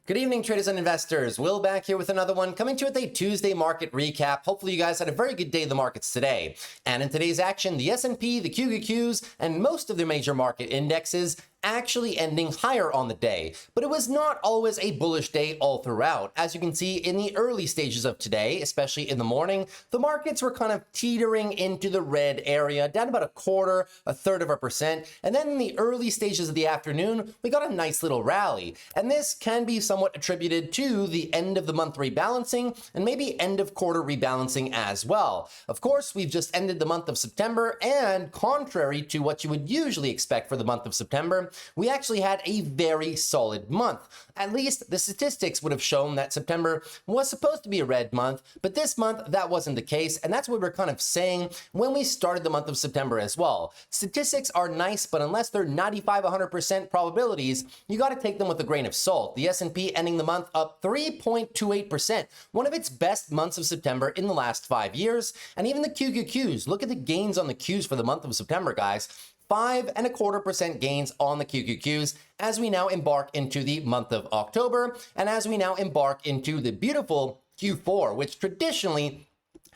Good evening, traders and investors. Will back here with another one, coming to you with a Tuesday market recap. Hopefully you guys had a very good day of the markets today. And in today's action, the S&P, the QQQs, and most of the major market indexes actually ending higher on the day. But it was not always a bullish day all throughout. As you can see in the early stages of today, especially in the morning, the markets were kind of teetering into the red area, down about a third of a percent. And then in the early stages of the afternoon, we got a nice little rally. And this can be somewhat attributed to the end of the month rebalancing and maybe end of quarter rebalancing as well. Of course, we've just ended the month of September, and contrary to what you would usually expect for the month of September, we actually had a very solid month. At least the statistics would have shown that September was supposed to be a red month, but this month that wasn't the case, and that's what we're kind of saying when we started the month of September as well. Statistics are nice, but unless they're 95-100% probabilities, you got to take them with a grain of salt. The S&P ending the month up 3.28%, one of its best months of September in the last 5 years, and even the QQQs. Look at the gains on the Qs for the month of September, guys. 5.25% gains on the QQQs as we now embark into the month of October, and as we now embark into the beautiful Q4, which traditionally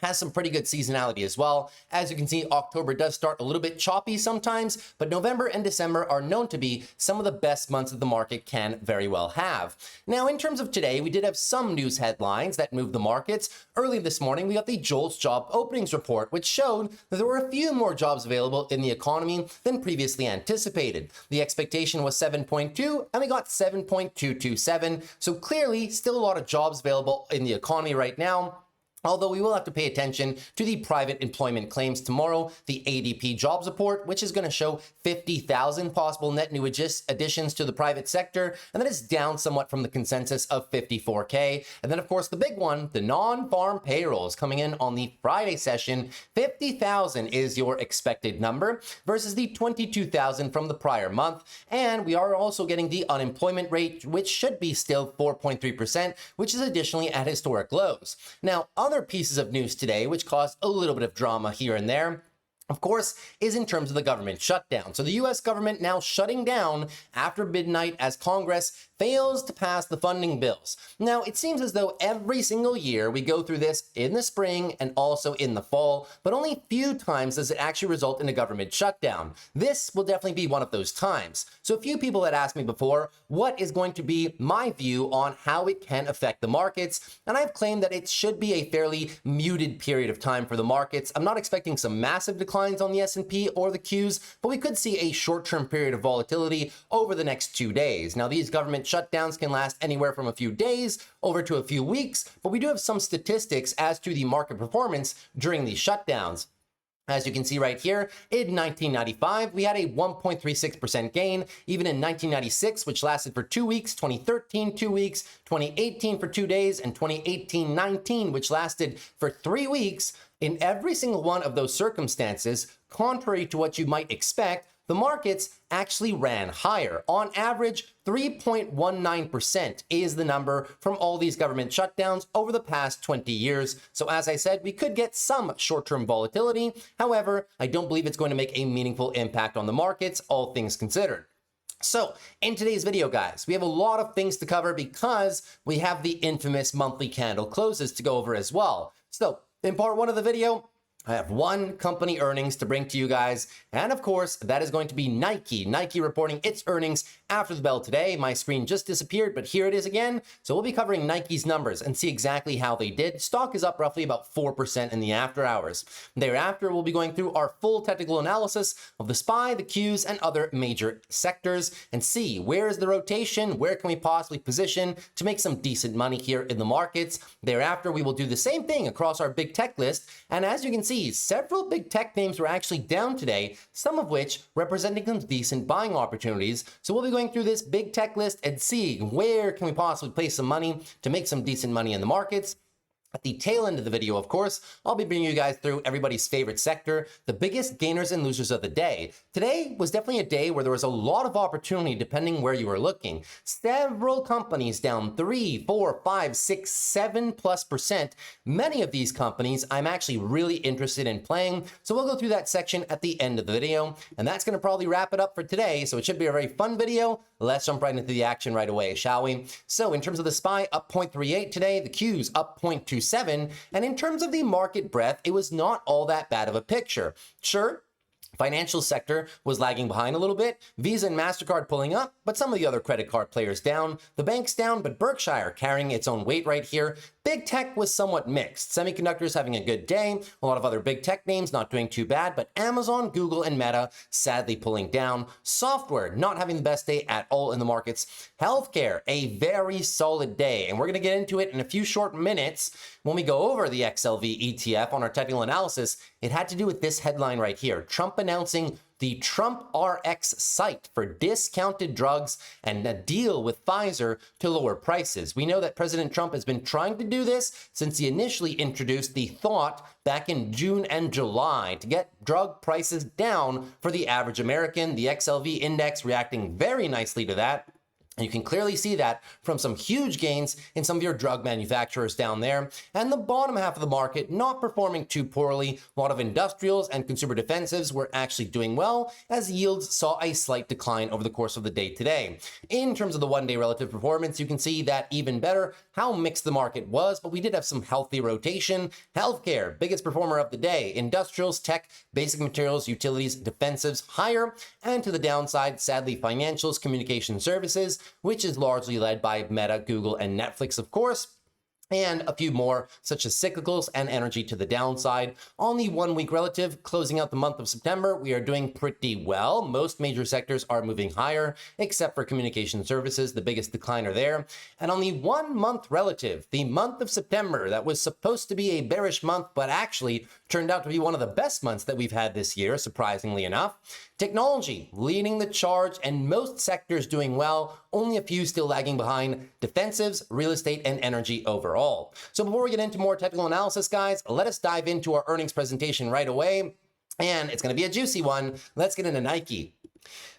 has some pretty good seasonality as well. As you can see, October does start a little bit choppy sometimes, but November and December are known to be some of the best months that the market can very well have. Now, in terms of today, we did have some news headlines that moved the markets. Early this morning, we got the JOLTS job openings report, which showed that there were a few more jobs available in the economy than previously anticipated. The expectation was 7.2, and we got 7.227. So clearly, still a lot of jobs available in the economy right now. Although we will have to pay attention to the private employment claims tomorrow, the ADP jobs report, which is going to show 50,000 possible net new additions to the private sector, and that is down somewhat from the consensus of 54K. And then, of course, the big one, the non-farm payrolls coming in on the Friday session. 50,000 is your expected number versus the 22,000 from the prior month. And we are also getting the unemployment rate, which should be still 4.3%, which is additionally at historic lows. Now, other pieces of news today, which caused a little bit of drama here and there, of course, is in terms of the government shutdown. So the US government now shutting down after midnight as Congress fails to pass the funding bills. Now, it seems as though every single year we go through this in the spring and also in the fall, but only a few times does it actually result in a government shutdown. This will definitely be one of those times. So a few people had asked me before, what is going to be my view on how it can affect the markets? And I've claimed that it should be a fairly muted period of time for the markets. I'm not expecting some massive declines on the S&P or the Qs, but we could see a short-term period of volatility over the next 2 days. Now, these government shutdowns can last anywhere from a few days over to a few weeks, but we do have some statistics as to the market performance during these shutdowns. As you can see right here, in 1995, we had a 1.36% gain. Even in 1996, which lasted for 2 weeks, 2013, 2 weeks, 2018 for 2 days, and 2018-19, which lasted for 3 weeks. In every single one of those circumstances, contrary to what you might expect, the markets actually ran higher. On average, 3.19% is the number from all these government shutdowns over the past 20 years. So as I said, we could get some short-term volatility. However, I don't believe it's going to make a meaningful impact on the markets, all things considered. So in today's video, guys, we have a lot of things to cover because we have the infamous monthly candle closes to go over as well. So in part one of the video, I have one company earnings to bring to you guys, and of course, that is going to be Nike. Nike reporting its earnings after the bell today. My screen just disappeared, but here it is again. So we'll be covering Nike's numbers and see exactly how they did. Stock is up roughly about 4% in the after hours. Thereafter, we'll be going through our full technical analysis of the SPY, the Qs, and other major sectors and see where is the rotation, where can we possibly position to make some decent money here in the markets. Thereafter, we will do the same thing across our big tech list, and as you can see, several big tech names were actually down today, some of which representing some decent buying opportunities. So we'll be going through this big tech list and seeing where can we possibly place some money to make some decent money in the markets. At the tail end of the video, of course, I'll be bringing you guys through everybody's favorite sector, the biggest gainers and losers of the day. Today was definitely a day where there was a lot of opportunity depending where you were looking. Several companies down 3, 4, 5, 6, 7+%. Many of these companies I'm actually really interested in playing, so we'll go through that section at the end of the video, and that's going to probably wrap it up for today, so it should be a very fun video. Let's jump right into the action right away, shall we? So in terms of the SPY, up 0.38 today, the Qs up 0.27. And in terms of the market breadth, it was not all that bad of a picture. Sure, financial sector was lagging behind a little bit, Visa and MasterCard pulling up, but some of the other credit card players down. The banks down, but Berkshire carrying its own weight right here. Big tech was somewhat mixed. Semiconductors having a good day, a lot of other big tech names not doing too bad, but Amazon, Google, and Meta sadly pulling down. Software not having the best day at all in the markets. Healthcare, a very solid day, and we're going to get into it in a few short minutes when we go over the XLV ETF on our technical analysis. It had to do with this headline right here. Trump announcing the Trump RX site for discounted drugs and a deal with Pfizer to lower prices. We know that President Trump has been trying to do this since he initially introduced the thought back in June and July to get drug prices down for the average American. The XLV index reacting very nicely to that. And you can clearly see that from some huge gains in some of your drug manufacturers down there. And the bottom half of the market not performing too poorly. A lot of industrials and consumer defensives were actually doing well, as yields saw a slight decline over the course of the day today. In terms of the one-day relative performance, you can see that even better how mixed the market was, but we did have some healthy rotation. Healthcare, biggest performer of the day. Industrials, tech, basic materials, utilities, defensives, higher. And to the downside, sadly, financials, communication services, which is largely led by Meta, Google, and Netflix, of course, and a few more, such as cyclicals and energy to the downside. On the 1 week relative, closing out the month of September, we are doing pretty well. Most major sectors are moving higher, except for communication services, the biggest decliner there. And on the 1 month relative, the month of September, that was supposed to be a bearish month, but actually turned out to be one of the best months that we've had this year, surprisingly enough. Technology leading the charge and most sectors doing well, only a few still lagging behind. Defensives, real estate, and energy overall. So before we get into more technical analysis, guys, let us dive into our earnings presentation right away. And it's going to be a juicy one. Let's get into Nike.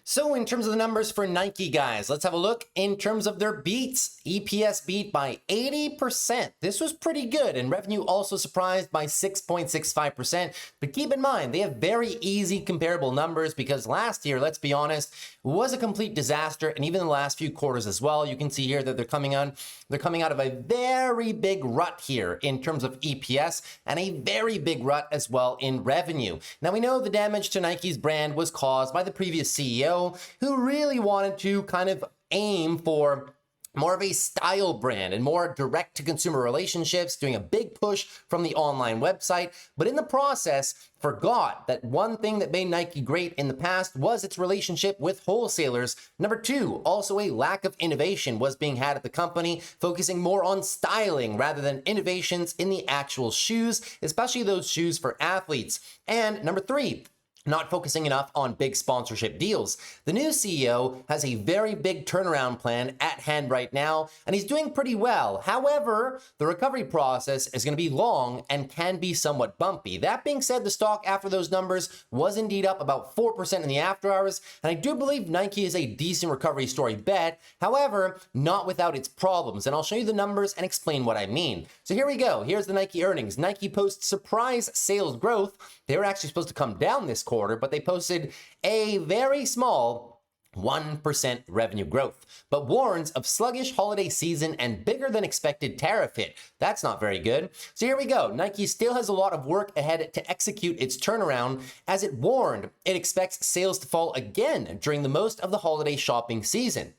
So in terms of the numbers for Nike, guys, let's have a look. In terms of their beats, EPS beat by 80%. This was pretty good, and revenue also surprised by 6.65%. But keep in mind, they have very easy comparable numbers because last year, let's be honest, was a complete disaster, and even the last few quarters as well. You can see here that they're coming out of a very big rut here in terms of EPS and a very big rut as well in revenue. Now we know the damage to Nike's brand was caused by the previous CEO, who really wanted to kind of aim for more of a style brand and more direct to consumer relationships, doing a big push from the online website, but in the process forgot that one thing that made Nike great in the past was its relationship with wholesalers. Number two, also a lack of innovation was being had at the company, focusing more on styling rather than innovations in the actual shoes, especially those shoes for athletes. And number three, not focusing enough on big sponsorship deals. The new CEO has a very big turnaround plan at hand right now, and he's doing pretty well. However, the recovery process is going to be long and can be somewhat bumpy. That being said, the stock after those numbers was indeed up about 4% in the after hours, and I do believe Nike is a decent recovery story bet. However, not without its problems, and I'll show you the numbers and explain what I mean. So here we go. Here's the Nike earnings. Nike posts surprise sales growth. They were actually supposed to come down this quarter, but they posted a very small 1% revenue growth, but warns of sluggish holiday season and bigger than expected tariff hit. That's not very good. So here we go. Nike still has a lot of work ahead to execute its turnaround. As it warned, it expects sales to fall again during the most of the holiday shopping season.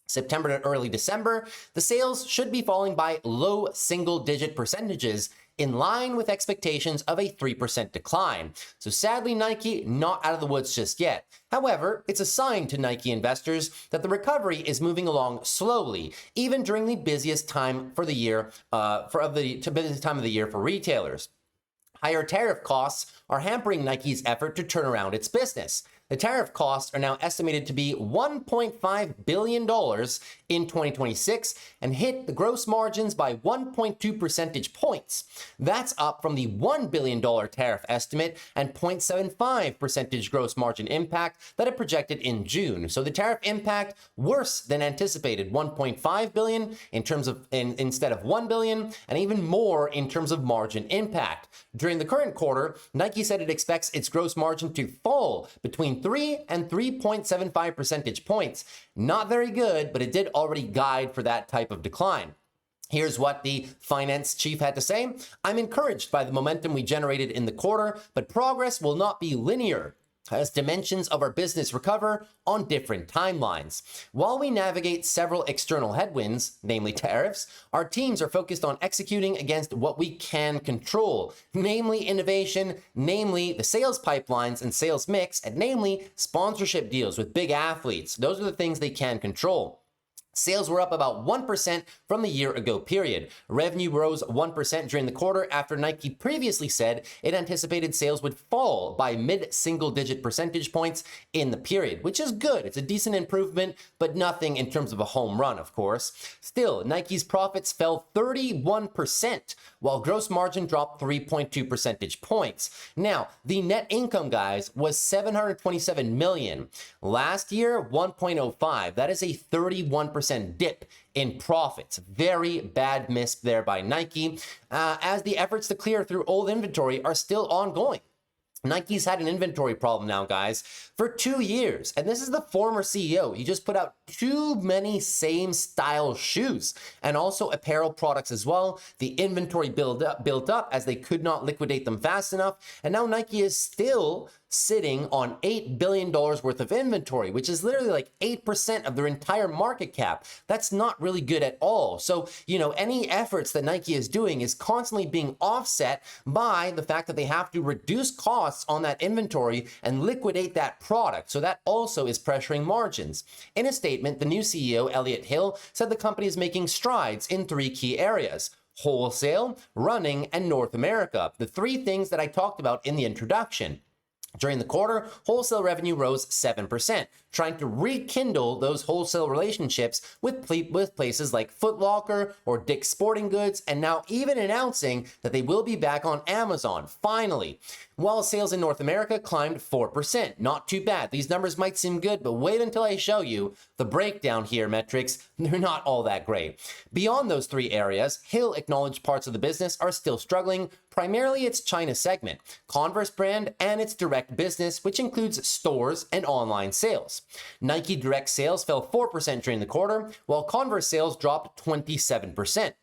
September to early December, the sales should be falling by low single-digit percentages, in line with expectations of a 3% decline. So sadly, Nike not out of the woods just yet. However, it's a sign to Nike investors that the recovery is moving along slowly, even during the busiest time for the year, busiest time of the year for retailers. Higher tariff costs are hampering Nike's effort to turn around its business. the tariff costs are now estimated to be $1.5 billion in 2026 and hit the gross margins by 1.2 percentage points. That's up from the $1 billion tariff estimate and 0.75 percentage gross margin impact that it projected in June. So the tariff impact worse than anticipated, 1.5 billion instead of 1 billion, and even more in terms of margin impact. During the current quarter, Nike said it expects its gross margin to fall between 3 and 3.75 percentage points. Not very good, but it did already guide for that type of decline. Here's what the finance chief had to say. I'm encouraged by the momentum we generated in the quarter, but progress will not be linear as dimensions of our business recover on different timelines. While we navigate several external headwinds, namely tariffs, our teams are focused on executing against what we can control, namely innovation, namely the sales pipelines and sales mix, and namely sponsorship deals with big athletes. Those are the things they can control. Sales were up about 1% from the year-ago period. Revenue rose 1% during the quarter after Nike previously said it anticipated sales would fall by mid-single-digit percentage points in the period, which is good. It's a decent improvement, but nothing in terms of a home run, of course. Still, Nike's profits fell 31%, while gross margin dropped 3.2 percentage points. Now, the net income, guys, was $727 million. Last year, 1.05. That is a 31% dip in profits. Very bad miss there by Nike, as the efforts to clear through old inventory are still ongoing. Nike's had an inventory problem now, guys, for 2 years. And this is the former CEO. He just put out too many same style shoes and also apparel products as well. The inventory built up as they could not liquidate them fast enough. And now Nike is still sitting on $8 billion worth of inventory, which is literally like 8% of their entire market cap. That's not really good at all. So, any efforts that Nike is doing is constantly being offset by the fact that they have to reduce costs on that inventory and liquidate that product. So that also is pressuring margins. In a statement, the new CEO, Elliott Hill, said the company is making strides in 3 key areas: wholesale, running, and North America. The 3 things that I talked about in the introduction. During the quarter, wholesale revenue rose 7%, trying to rekindle those wholesale relationships with places like Foot Locker or Dick's Sporting Goods, and now even announcing that they will be back on Amazon, finally. While sales in North America climbed 4%, not too bad. These numbers might seem good, but wait until I show you the breakdown here, metrics. They're not all that great. Beyond those 3 areas, Hill acknowledged parts of the business are still struggling, primarily its China segment, Converse brand, and its direct business, which includes stores and online sales. Nike direct sales fell 4% during the quarter, while Converse sales dropped 27%.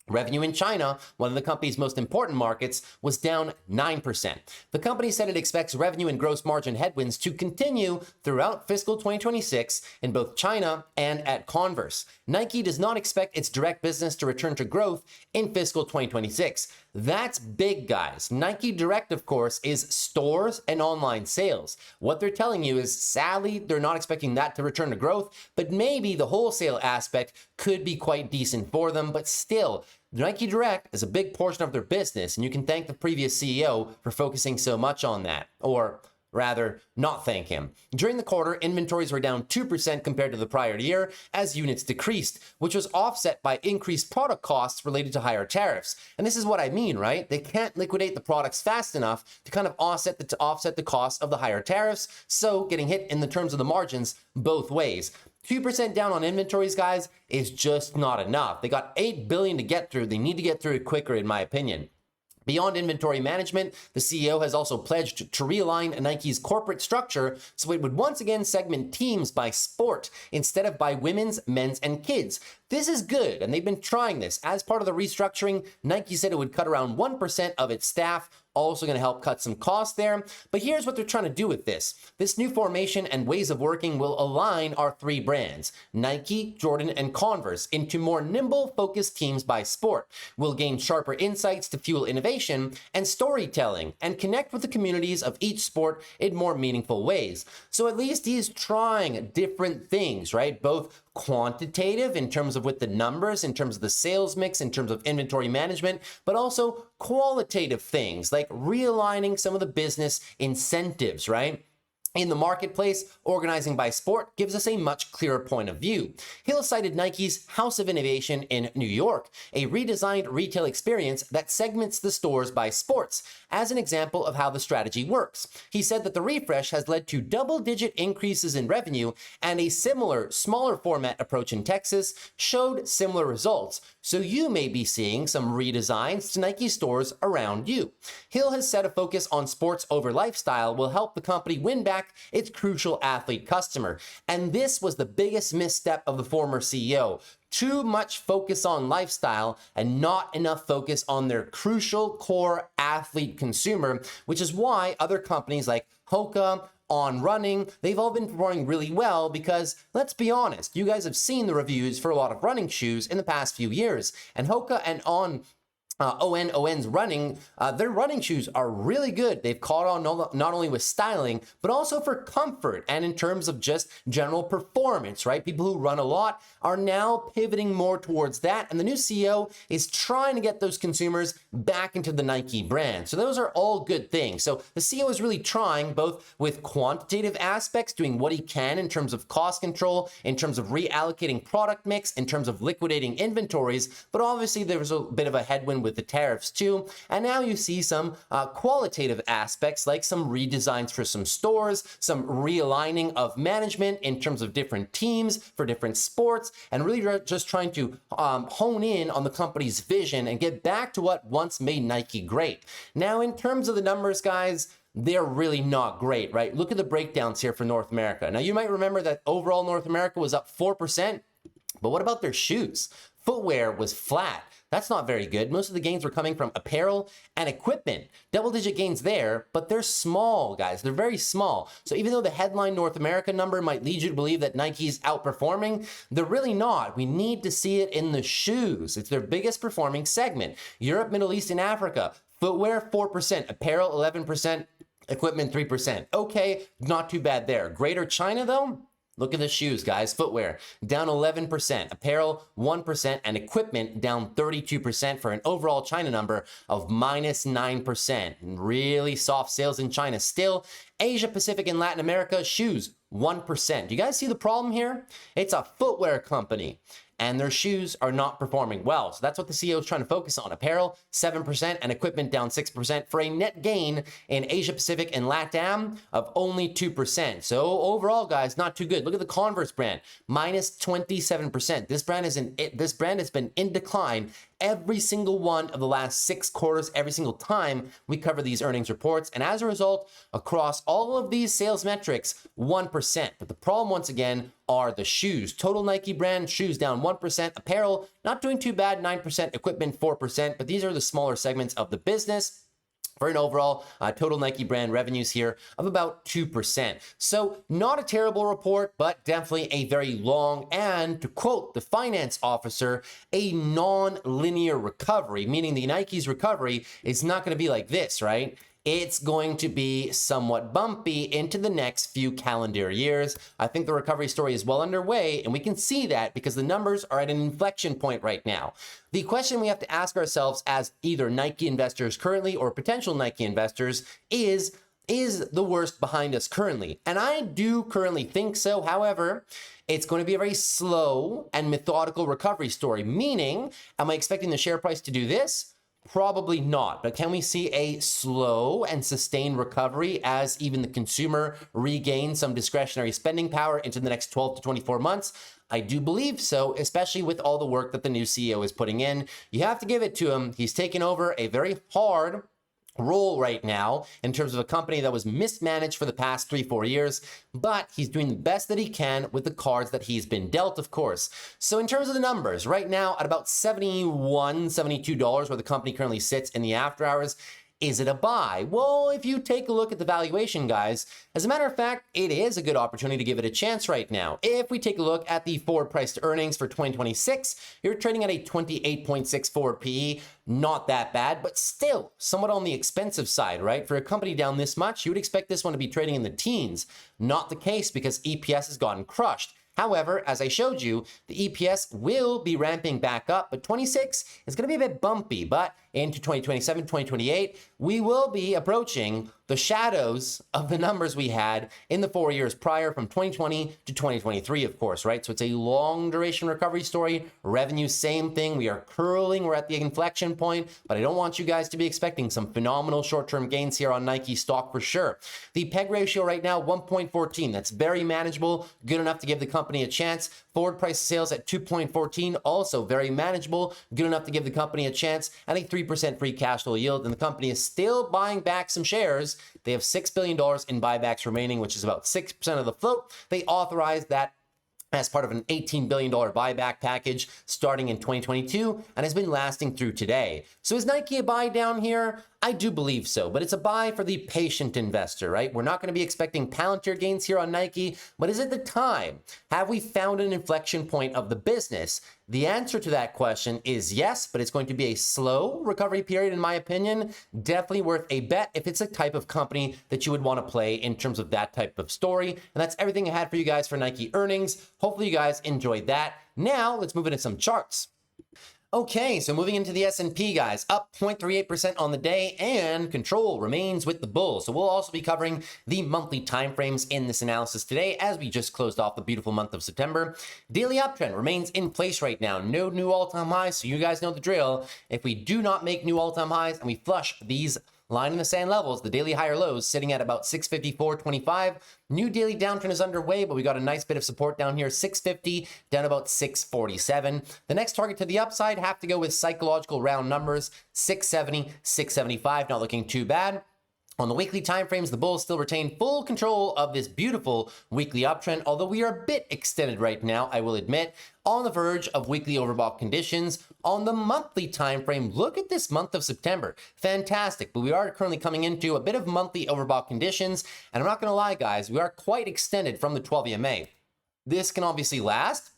Revenue in China, one of the company's most important markets, was down 9%. The company said it expects revenue and gross margin headwinds to continue throughout fiscal 2026 in both China and at Converse. Nike does not expect its direct business to return to growth in fiscal 2026. That's big, guys. Nike Direct, of course, is stores and online sales. What they're telling you is, sadly, they're not expecting that to return to growth, but maybe the wholesale aspect could be quite decent for them, but still, Nike Direct is a big portion of their business, and you can thank the previous CEO for focusing so much on that, or rather, not thank him. During the quarter, inventories were down 2% compared to the prior year as units decreased, which was offset by increased product costs related to higher tariffs. And this is what I mean, right? They can't liquidate the products fast enough to kind of offset the cost of the higher tariffs, so getting hit in the terms of the margins both ways. 2% down on inventories, guys, is just not enough. They got $8 billion to get through. They need to get through it quicker, in my opinion. Beyond inventory management, the CEO has also pledged to realign Nike's corporate structure so it would once again segment teams by sport instead of by women's, men's, and kids. This is good, and they've been trying this. As part of the restructuring, Nike said it would cut around 1% of its staff, also going to help cut some costs there. But here's what they're trying to do with this. This new formation and ways of working will align our 3 brands, Nike, Jordan, and Converse, into more nimble, focused teams by sport. We'll gain sharper insights to fuel innovation and storytelling and connect with the communities of each sport in more meaningful ways. So at least he's trying different things, right? Both quantitative in terms of with the numbers, in terms of the sales mix, in terms of inventory management, but also qualitative things like realigning some of the business incentives, right? In the marketplace, organizing by sport gives us a much clearer point of view. Hill cited Nike's House of Innovation in New York, a redesigned retail experience that segments the stores by sports, as an example of how the strategy works. He said that the refresh has led to double-digit increases in revenue, and a similar, smaller format approach in Texas showed similar results. So you may be seeing some redesigns to Nike stores around you. Hill has said a focus on sports over lifestyle will help the company win back its crucial athlete customer. And this was the biggest misstep of the former CEO. Too much focus on lifestyle and not enough focus on their crucial core athlete consumer, which is why other companies like Hoka, On Running, they've all been performing really well because, let's be honest, you guys have seen the reviews for a lot of running shoes in the past few years. And Hoka and ON's running, their running shoes are really good. They've caught on not only with styling, but also for comfort and in terms of just general performance, right? People who run a lot are now pivoting more towards that. And the new CEO is trying to get those consumers back into the Nike brand. So those are all good things. So the CEO is really trying both with quantitative aspects, doing what he can in terms of cost control, in terms of reallocating product mix, in terms of liquidating inventories. But obviously there was a bit of a headwind with the tariffs too. And now you see some qualitative aspects like some redesigns for some stores, some realigning of management in terms of different teams for different sports, and really just trying to hone in on the company's vision and get back to what once made Nike great. Now, in terms of the numbers, guys, they're really not great, right? Look at the breakdowns here for North America. Now, you might remember that overall North America was up 4%, but what about their shoes? Footwear was flat. That's not very good. Most of the gains were coming from apparel and equipment. Double-digit gains there, but they're small, guys. They're very small. So even though the headline North America number might lead you to believe that Nike's outperforming, they're really not. We need to see it in the shoes. It's their biggest performing segment. Europe, Middle East, and Africa. Footwear, 4%. Apparel, 11%. Equipment, 3%. Okay, not too bad there. Greater China, though? Look at the shoes, guys. Footwear down 11%, apparel 1%, and equipment down 32% for an overall China number of minus 9%. Really soft sales in China still. Asia Pacific and Latin America, shoes 1%. Do you guys see the problem here? It's a footwear company, and their shoes are not performing well. So that's what the CEO is trying to focus on. Apparel, 7%, and equipment down 6% for a net gain in Asia Pacific and LATAM of only 2%. So overall, guys, not too good. Look at the Converse brand, minus 27%. This brand has been in decline every single one of the last 6 quarters, every single time we cover these earnings reports. And as a result, across all of these sales metrics, 1%. But the problem, once again, are the shoes. Total Nike brand shoes down 1%. Apparel, not doing too bad, 9%. Equipment, 4%. But these are the smaller segments of the business. For an overall total Nike brand revenues here of about 2%. So not a terrible report, but definitely a very long and, to quote the finance officer, a non-linear recovery, meaning the Nike's recovery is not going to be like this, right? It's going to be somewhat bumpy into the next few calendar years. I think the recovery story is well underway, and we can see that because the numbers are at an inflection point right now. The question we have to ask ourselves as either Nike investors currently or potential Nike investors is the worst behind us currently? And I do currently think so. However, it's going to be a very slow and methodical recovery story, meaning, am I expecting the share price to do this? Probably not, but can we see a slow and sustained recovery as even the consumer regains some discretionary spending power into the next 12 to 24 months? I do believe so, especially with all the work that the new CEO is putting in. You have to give it to him. He's taken over a very hard role right now in terms of a company that was mismanaged for the past 3-4 years, but he's doing the best that he can with the cards that he's been dealt, of course. So in terms of the numbers, right now at about $71, $72 where the company currently sits in the after hours, is it a buy? Well, if you take a look at the valuation, guys, as a matter of fact, it is a good opportunity to give it a chance right now. If we take a look at the forward price to earnings for 2026, you're trading at a 28.64 PE. Not that bad, but still somewhat on the expensive side, right? For a company down this much, you would expect this one to be trading in the teens. Not the case because EPS has gotten crushed. However, as I showed you, the EPS will be ramping back up, but 26 is going to be a bit bumpy. But into 2027, 2028, we will be approaching the shadows of the numbers we had in the 4 years prior from 2020 to 2023, of course, right? So it's a long duration recovery story. Revenue, same thing. We are curling. We're at the inflection point, but I don't want you guys to be expecting some phenomenal short-term gains here on Nike stock for sure. The PEG ratio right now, 1.14. That's very manageable, good enough to give the company a chance. Forward price sales at 2.14, also very manageable, good enough to give the company a chance, and a 3% free cash flow yield. And the company is still buying back some shares. They have $6 billion in buybacks remaining, which is about 6% of the float. They authorized that as part of an $18 billion buyback package starting in 2022 and has been lasting through today. So is Nike a buy down here? I do believe so, but it's a buy for the patient investor, right? We're not going to be expecting Palantir gains here on Nike, but is it the time? Have we found an inflection point of the business? The answer to that question is yes, but it's going to be a slow recovery period, in my opinion. Definitely worth a bet if it's a type of company that you would want to play in terms of that type of story. And that's everything I had for you guys for Nike earnings. Hopefully you guys enjoyed that. Now let's move into some charts. Okay, so moving into the S&P, guys, up 0.38% on the day, and control remains with the bulls. So we'll also be covering the monthly timeframes in this analysis today as we just closed off the beautiful month of September. Daily uptrend remains in place right now. No new all-time highs, so you guys know the drill. If we do not make new all-time highs and we flush these line in the sand levels, the daily higher lows sitting at about 654.25. New daily downtrend is underway, but we got a nice bit of support down here, 650 down about 647. The next target to the upside have to go with psychological round numbers, 670, 675, not looking too bad. On the weekly timeframes, the bulls still retain full control of this beautiful weekly uptrend, although we are a bit extended right now, I will admit, on the verge of weekly overbought conditions. On the monthly timeframe, look at this month of September. Fantastic, but we are currently coming into a bit of monthly overbought conditions, and I'm not going to lie, guys, we are quite extended from the 12 EMA. This can obviously last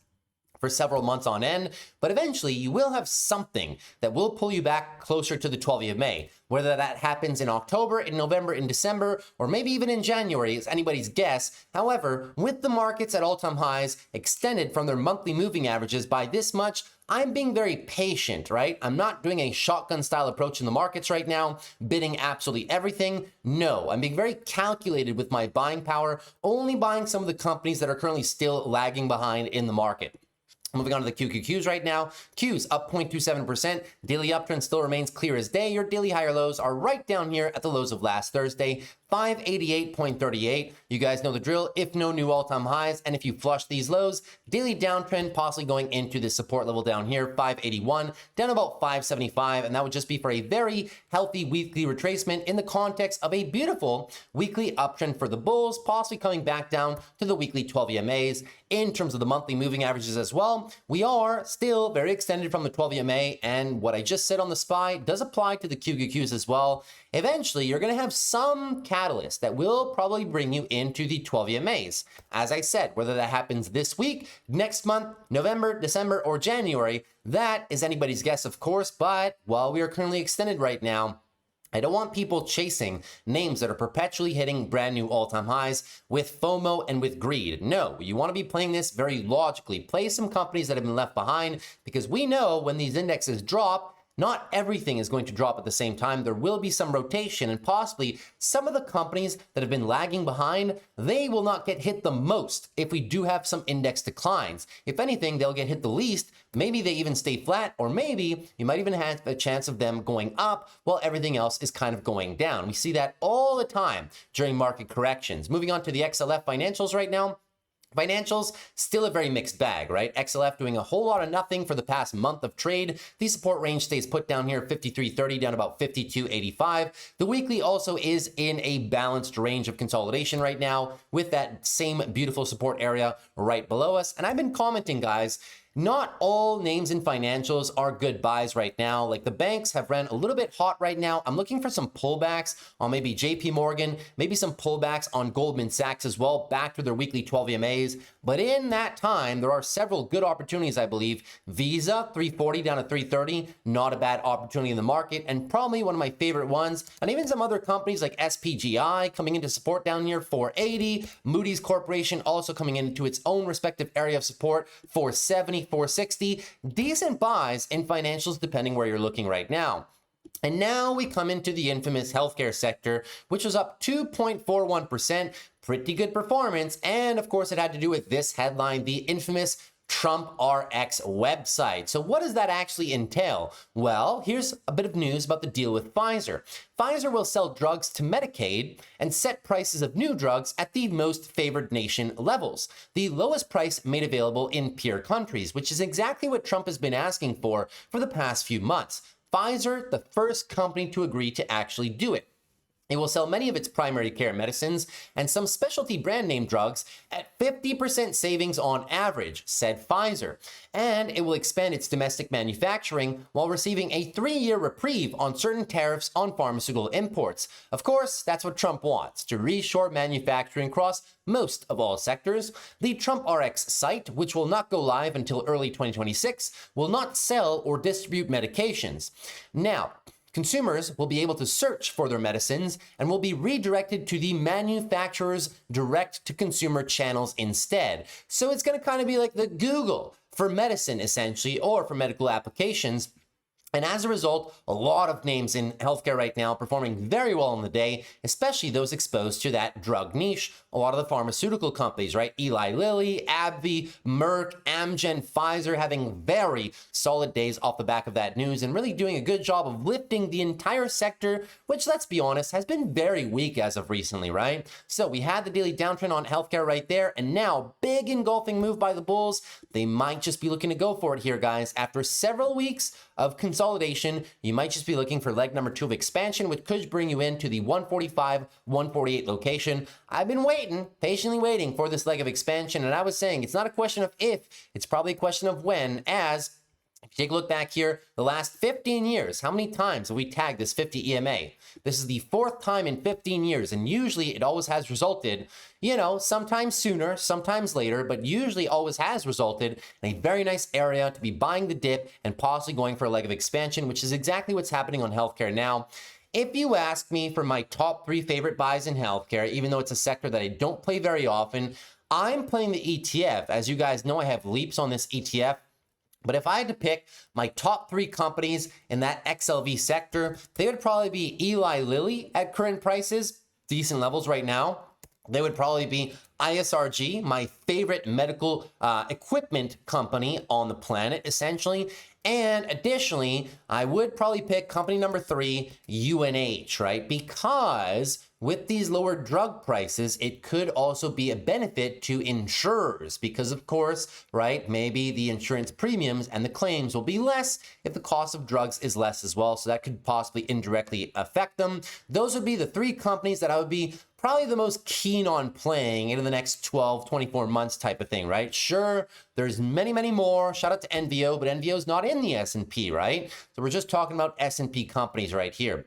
for several months on end, but eventually you will have something that will pull you back closer to the 12th of May. Whether that happens in October, in November, in December, or maybe even in January is anybody's guess. However, with the markets at all-time highs extended from their monthly moving averages by this much, I'm being very patient, right? I'm not doing a shotgun style approach in the markets right now, bidding absolutely everything. No, I'm being very calculated with my buying power, only buying some of the companies that are currently still lagging behind in the market. Moving on to the QQQs right now. Qs up 0.27%. Daily uptrend still remains clear as day. Your daily higher lows are right down here at the lows of last Thursday. 588.38. You guys know the drill. If no new all-time highs, and if you flush these lows, daily downtrend possibly going into the support level down here, 581, down about 575, and that would just be for a very healthy weekly retracement in the context of a beautiful weekly uptrend for the bulls, possibly coming back down to the weekly 12 EMAs. In terms of the monthly moving averages as well, we are still very extended from the 12 EMA, and what I just said on the SPY does apply to the QQQs as well. Eventually, you're going to have some catalyst that will probably bring you into the 12 EMAs. As I said, whether that happens this week, next month, November, December, or January, that is anybody's guess, of course, but while we are currently extended right now, I don't want people chasing names that are perpetually hitting brand new all-time highs with FOMO and with greed. No, you want to be playing this very logically. Play some companies that have been left behind, because we know when these indexes drop, not everything is going to drop at the same time. There will be some rotation, and possibly some of the companies that have been lagging behind, they will not get hit the most if we do have some index declines. If anything, they'll get hit the least. Maybe they even stay flat, or maybe you might even have a chance of them going up while everything else is kind of going down. We see that all the time during market corrections. Moving on to the XLF financials right now. Financials, still a very mixed bag, right? XLF doing a whole lot of nothing for the past month of trade. The support range stays put down here, 53.30 down about 52.85. The weekly also is in a balanced range of consolidation right now with that same beautiful support area right below us. And I've been commenting, guys, not all names in financials are good buys right now. Like the banks have ran a little bit hot right now. I'm looking for some pullbacks on maybe JP Morgan, maybe some pullbacks on Goldman Sachs as well, back to their weekly 12 EMAs. But in that time, there are several good opportunities, I believe. Visa, 340 down to 330, not a bad opportunity in the market, and probably one of my favorite ones. And even some other companies like SPGI coming into support down here, 480. Moody's Corporation also coming into its own respective area of support, 470. 460, decent buys in financials depending where you're looking right now. And now we come into the infamous healthcare sector, which was up 2.41%. Pretty good performance. And of course, it had to do with this headline, the infamous Trump RX website. So what does that actually entail? Well, here's a bit of news about the deal with Pfizer. Pfizer will sell drugs to Medicaid and set prices of new drugs at the most favored nation levels, the lowest price made available in peer countries, which is exactly what Trump has been asking for the past few months. Pfizer, the first company to agree to actually do it. It will sell many of its primary care medicines and some specialty brand name drugs at 50% savings on average, said Pfizer. And it will expand its domestic manufacturing while receiving a 3-year reprieve on certain tariffs on pharmaceutical imports. Of course, that's what Trump wants, to reshore manufacturing across most of all sectors. The Trump RX site, which will not go live until early 2026, will not sell or distribute medications. Now, consumers will be able to search for their medicines and will be redirected to the manufacturer's direct-to-consumer channels instead. So it's going to kind of be like the Google for medicine, essentially, or for medical applications. And as a result, a lot of names in healthcare right now performing very well in the day, especially those exposed to that drug niche. A lot of the pharmaceutical companies, right? Eli Lilly, AbbVie, Merck, Amgen, Pfizer having very solid days off the back of that news and really doing a good job of lifting the entire sector, which, let's be honest, has been very weak as of recently, right? So we had the daily downtrend on healthcare right there, and now big engulfing move by the bulls. They might just be looking to go for it here, guys. After several weeks of consolidation, you might just be looking for leg number 2 of expansion, which could bring you into the 145, 148 location. I've been waiting, patiently waiting for this leg of expansion, and I was saying it's not a question of if, it's probably a question of when, as if you take a look back here, the last 15 years, how many times have we tagged this 50 EMA? This is the 4th time in 15 years, and usually it always has resulted, you know, sometimes sooner, sometimes later, but usually always has resulted in a very nice area to be buying the dip and possibly going for a leg of expansion, which is exactly what's happening on healthcare now. If you ask me for my top 3 favorite buys in healthcare, even though it's a sector that I don't play very often, I'm playing the ETF. As you guys know, I have leaps on this ETF. But if I had to pick my top 3 companies in that XLV sector, they would probably be Eli Lilly at current prices, decent levels right now. They would probably be ISRG, my favorite medical equipment company on the planet, essentially. And additionally, I would probably pick company number 3, UNH, right? Because with these lower drug prices, it could also be a benefit to insurers because, of course, right, maybe the insurance premiums and the claims will be less if the cost of drugs is less as well. So that could possibly indirectly affect them. Those would be the 3 companies that I would be probably the most keen on playing in the next 12, 24 months type of thing, right? Sure, there's many, many more. Shout out to NVO, but NVO is not in the S&P, right? So we're just talking about S&P companies right here.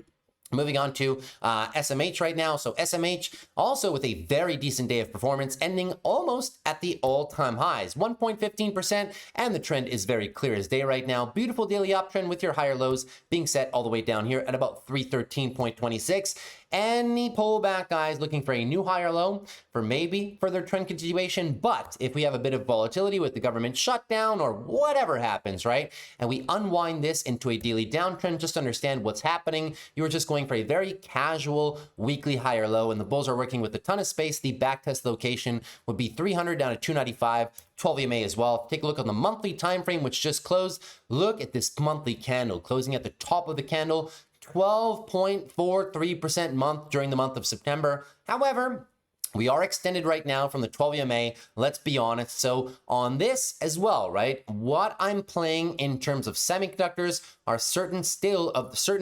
Moving on to SMH right now. So SMH also with a very decent day of performance, ending almost at the all-time highs, 1.15%, and the trend is very clear as day right now. Beautiful daily uptrend with your higher lows being set all the way down here at about 313.26. Any pullback, guys, looking for a new higher low for maybe further trend continuation. But if we have a bit of volatility with the government shutdown or whatever happens, right, and we unwind this into a daily downtrend, just understand what's happening. You're just going for a very casual weekly higher low, and the bulls are working with a ton of space. The backtest location would be 300 down to 295. 12 EMA as well. Take a look on the monthly time frame, which just closed. Look at this monthly candle closing at the top of the candle. 12.43% month during the month of September. However, we are extended right now from the 12 EMA, let's be honest. So on this as well, right, what I'm playing in terms of semiconductors are certain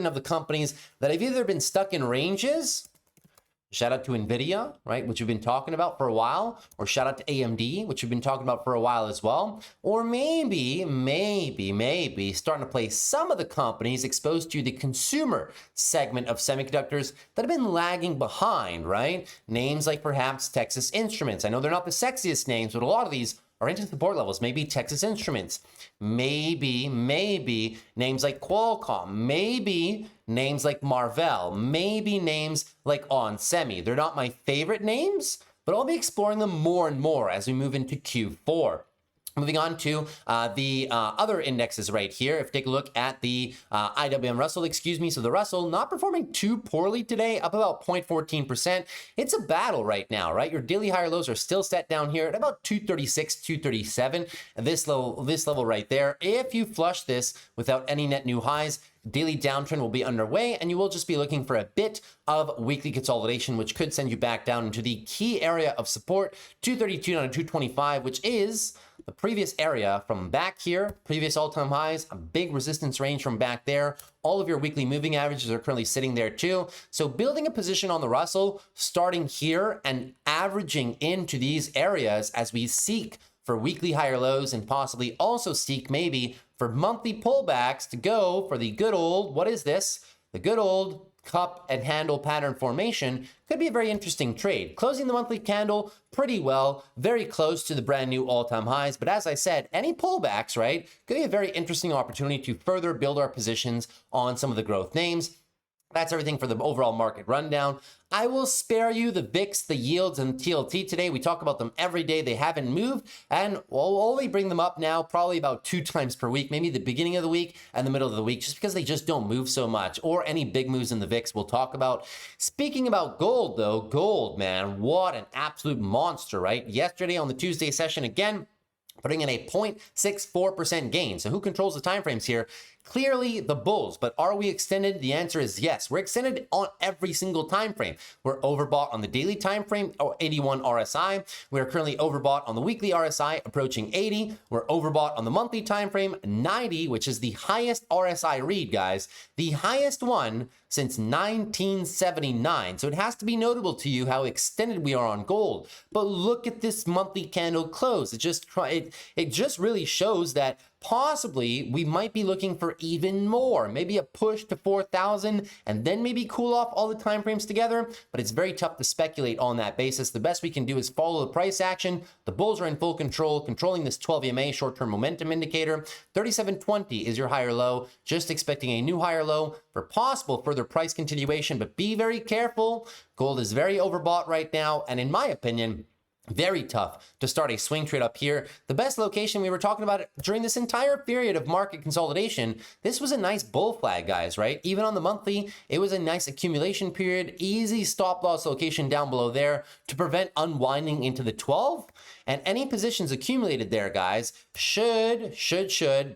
of the companies that have either been stuck in ranges. Shout out to NVIDIA, right, which we've been talking about for a while, or shout out to AMD, which we've been talking about for a while as well, or maybe starting to play some of the companies exposed to the consumer segment of semiconductors that have been lagging behind, right? Names like perhaps Texas Instruments. I know they're not the sexiest names, but a lot of these are into support levels. Maybe Texas Instruments, maybe names like Qualcomm, maybe names like Marvell, maybe names like onsemi. They're not my favorite names, but I'll be exploring them more and more as we move into Q4. Moving on to the other indexes right here. If you take a look at the IWM Russell, so the Russell not performing too poorly today, up about 0.14%. It's a battle right now, right? Your daily higher lows are still set down here at about 236, 237. This level right there. If you flush this without any net new highs, daily downtrend will be underway, and you will just be looking for a bit of weekly consolidation, which could send you back down into the key area of support, 232 down to 225, which is the previous area from back here, previous all-time highs, a big resistance range from back there. All of your weekly moving averages are currently sitting there too. So building a position on the Russell, starting here and averaging into these areas as we seek for weekly higher lows and possibly also seek maybe for monthly pullbacks to go for the good old, what is this? The good old cup and handle pattern formation could be a very interesting trade. Closing the monthly candle pretty well, very close to the brand new all-time highs. But as I said, any pullbacks, right, could be a very interesting opportunity to further build our positions on some of the growth names. That's everything for the overall market rundown. I will spare you the VIX, the yields, and TLT today. We talk about them every day. They haven't moved, and we'll only bring them up now probably about 2 times per week, maybe the beginning of the week and the middle of the week, just because they just don't move so much, or any big moves in the VIX we'll talk about. Speaking about gold, though, gold, man, what an absolute monster, right? Yesterday on the Tuesday session, again, putting in a 0.64% gain. So who controls the timeframes here? Clearly the bulls, but are we extended? The answer is yes. We're extended on every single time frame. We're overbought on the daily time frame, or 81 RSI. We're currently overbought on the weekly RSI, approaching 80. We're overbought on the monthly time frame, 90, which is the highest RSI read, guys. The highest one since 1979. So it has to be notable to you how extended we are on gold. But look at this monthly candle close. It just really shows that possibly we might be looking for even more, maybe a push to 4,000 and then maybe cool off all the time frames together, but it's very tough to speculate on that basis. The best we can do is follow the price action. The bulls are in full control, controlling this 12 EMA short-term momentum indicator. 37.20 is your higher low, just expecting a new higher low for possible further price continuation, but be very careful. Gold is very overbought right now, and in my opinion, very tough to start a swing trade up here. The best location, we were talking about it during this entire period of market consolidation. This was a nice bull flag, guys, right? Even on the monthly, it was a nice accumulation period. Easy stop loss location down below there to prevent unwinding into the 12. And any positions accumulated there, guys, should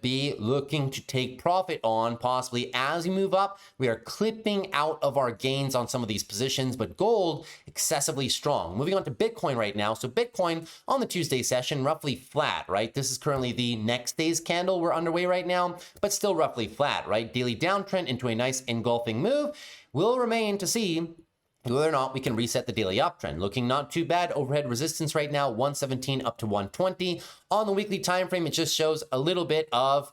be looking to take profit on possibly as we move up. We are clipping out of our gains on some of these positions, but gold excessively strong. Moving on to Bitcoin right now. So Bitcoin on the Tuesday session, roughly flat, right? This is currently the next day's candle we're underway right now, but still roughly flat, right? Daily downtrend into a nice engulfing move. Will remain to see whether or not we can reset the daily uptrend. Looking not too bad. Overhead resistance right now, 117 up to 120. On the weekly time frame, it just shows a little bit of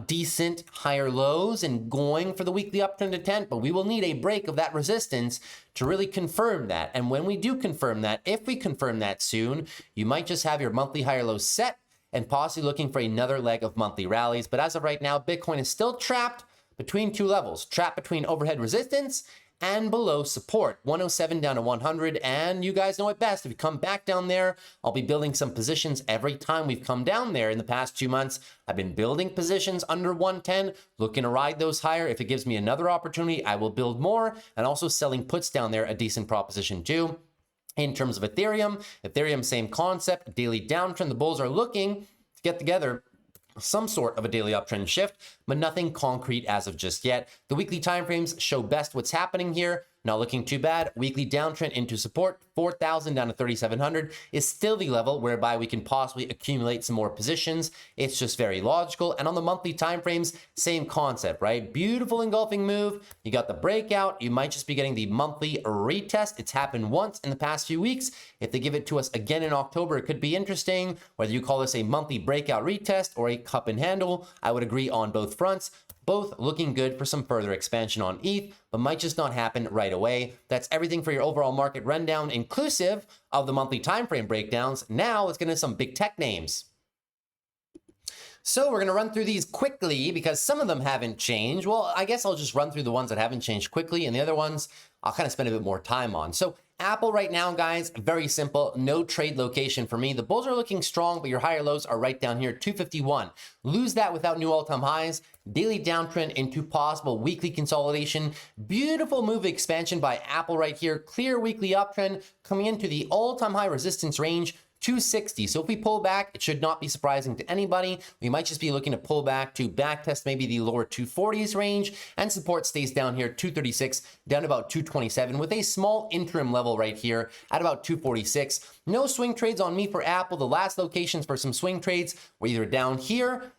decent higher lows and going for the weekly uptrend attempt, but we will need a break of that resistance to really confirm that. And when we do confirm that, if we confirm that soon, you might just have your monthly higher lows set and possibly looking for another leg of monthly rallies. But as of right now, Bitcoin is still trapped between two levels, trapped between overhead resistance and below support, 107 down to 100. And you guys know it best. If you come back down there, I'll be building some positions every time we've come down there in the past 2 months. I've been building positions under 110, looking to ride those higher. If it gives me another opportunity, I will build more, and also selling puts down there, a decent proposition too. In terms of Ethereum, same concept, daily downtrend. The bulls are looking to get together some sort of a daily uptrend shift, but nothing concrete as of just yet. The weekly timeframes show best what's happening here. Not looking too bad. Weekly downtrend into support, 4,000 down to 3,700 is still the level whereby we can possibly accumulate some more positions. It's just very logical. And on the monthly timeframes, same concept, right? Beautiful engulfing move. You got the breakout. You might just be getting the monthly retest. It's happened once in the past few weeks. If they give it to us again in October, it could be interesting. Whether you call this a monthly breakout retest or a cup and handle, I would agree on both fronts. Both looking good for some further expansion on ETH, but might just not happen right away. That's everything for your overall market rundown, inclusive of the monthly time frame breakdowns. Now let's get into some big tech names. So we're going to run through these quickly because some of them haven't changed. Well, I guess I'll just run through the ones that haven't changed quickly, and the other ones I'll kind of spend a bit more time on. So Apple right now, guys, very simple. No trade location for me. The bulls are looking strong, but your higher lows are right down here, 251. Lose that without new all-time highs. Daily downtrend into possible weekly consolidation. Beautiful move expansion by Apple right here. Clear weekly uptrend coming into the all-time high resistance range, 260. So if we pull back, it should not be surprising to anybody. We might just be looking to pull back to backtest maybe the lower 240s range, and support stays down here, 236, down to about 227, with a small interim level right here at about 246. No swing trades on me for Apple. The last locations for some swing trades were either down here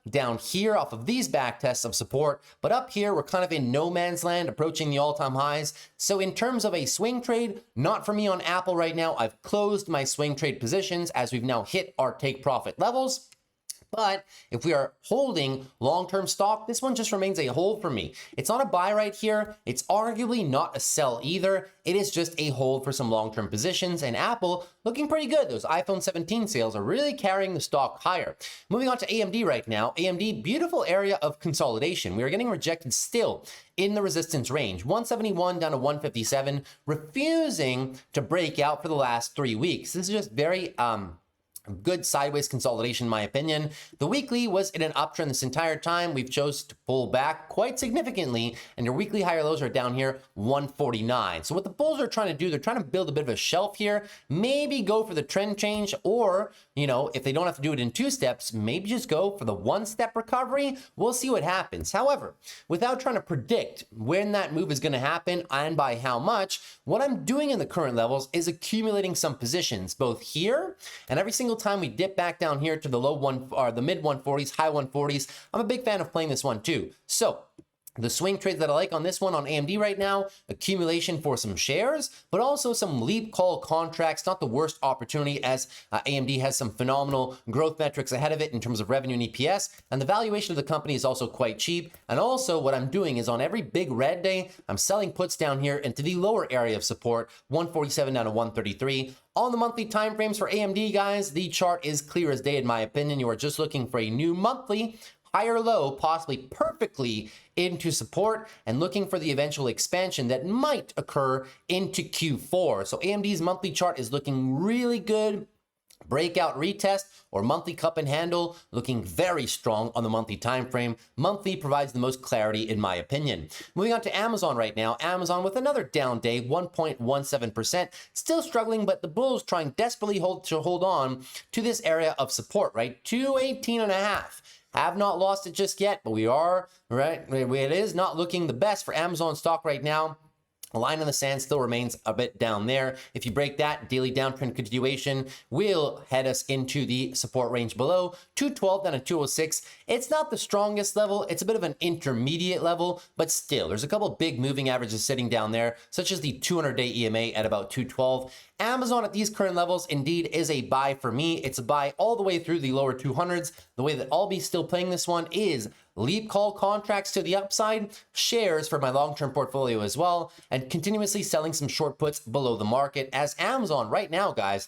off of these backtests of support, but up here, we're kind of in no man's land, approaching the all-time highs. So in terms of a swing trade, not for me on Apple right now. I've closed my swing trade positions as we've now hit our take profit levels. But if we are holding long-term stock, this one just remains a hold for me. It's not a buy right here. It's arguably not a sell either. It is just a hold for some long-term positions, and Apple looking pretty good. Those iPhone 17 sales are really carrying the stock higher. Moving on to AMD right now. AMD, beautiful area of consolidation. We are getting rejected still in the resistance range, 171 down to 157, refusing to break out for the last 3 weeks. This is just very good sideways consolidation, in my opinion. The weekly was in an uptrend this entire time. We've chosen to pull back quite significantly, and your weekly higher lows are down here, 149. So what the bulls are trying to do, they're trying to build a bit of a shelf here, maybe go for the trend change, or, you know, if they don't have to do it in 2 steps, maybe just go for the 1-step recovery. We'll see what happens. However, without trying to predict when that move is going to happen and by how much, what I'm doing in the current levels is accumulating some positions, both here and every single time we dip back down here to the the mid 140s, high 140s. I'm a big fan of playing this one too. So the swing trades that I like on this one on AMD right now, accumulation for some shares, but also some leap call contracts. Not the worst opportunity, as AMD has some phenomenal growth metrics ahead of it in terms of revenue and EPS, and the valuation of the company is also quite cheap. And also what I'm doing is on every big red day, I'm selling puts down here into the lower area of support, 147 down to 133. On the monthly time frames for AMD, guys, the chart is clear as day in my opinion. You are just looking for a new monthly higher low, possibly perfectly into support, and looking for the eventual expansion that might occur into Q4. So AMD's monthly chart is looking really good. Breakout retest or monthly cup and handle looking very strong on the monthly time frame. Monthly provides the most clarity in my opinion. Moving on to Amazon right now. Amazon with another down day, 1.17%. Still struggling, but the bulls trying desperately to hold on to this area of support, right? 218.5. Have not lost it just yet, but we are, right? It is not looking the best for Amazon stock right now. The line in the sand still remains a bit down there. If you break that, daily downtrend continuation will head us into the support range below, 212 down to 206. It's not the strongest level. It's a bit of an intermediate level, but still, there's a couple big moving averages sitting down there, such as the 200-day EMA at about 212. Amazon at these current levels indeed is a buy for me. It's a buy all the way through the lower 200s. The way that I'll be still playing this one is leap call contracts to the upside, shares for my long-term portfolio as well, and continuously selling some short puts below the market, as Amazon right now, guys,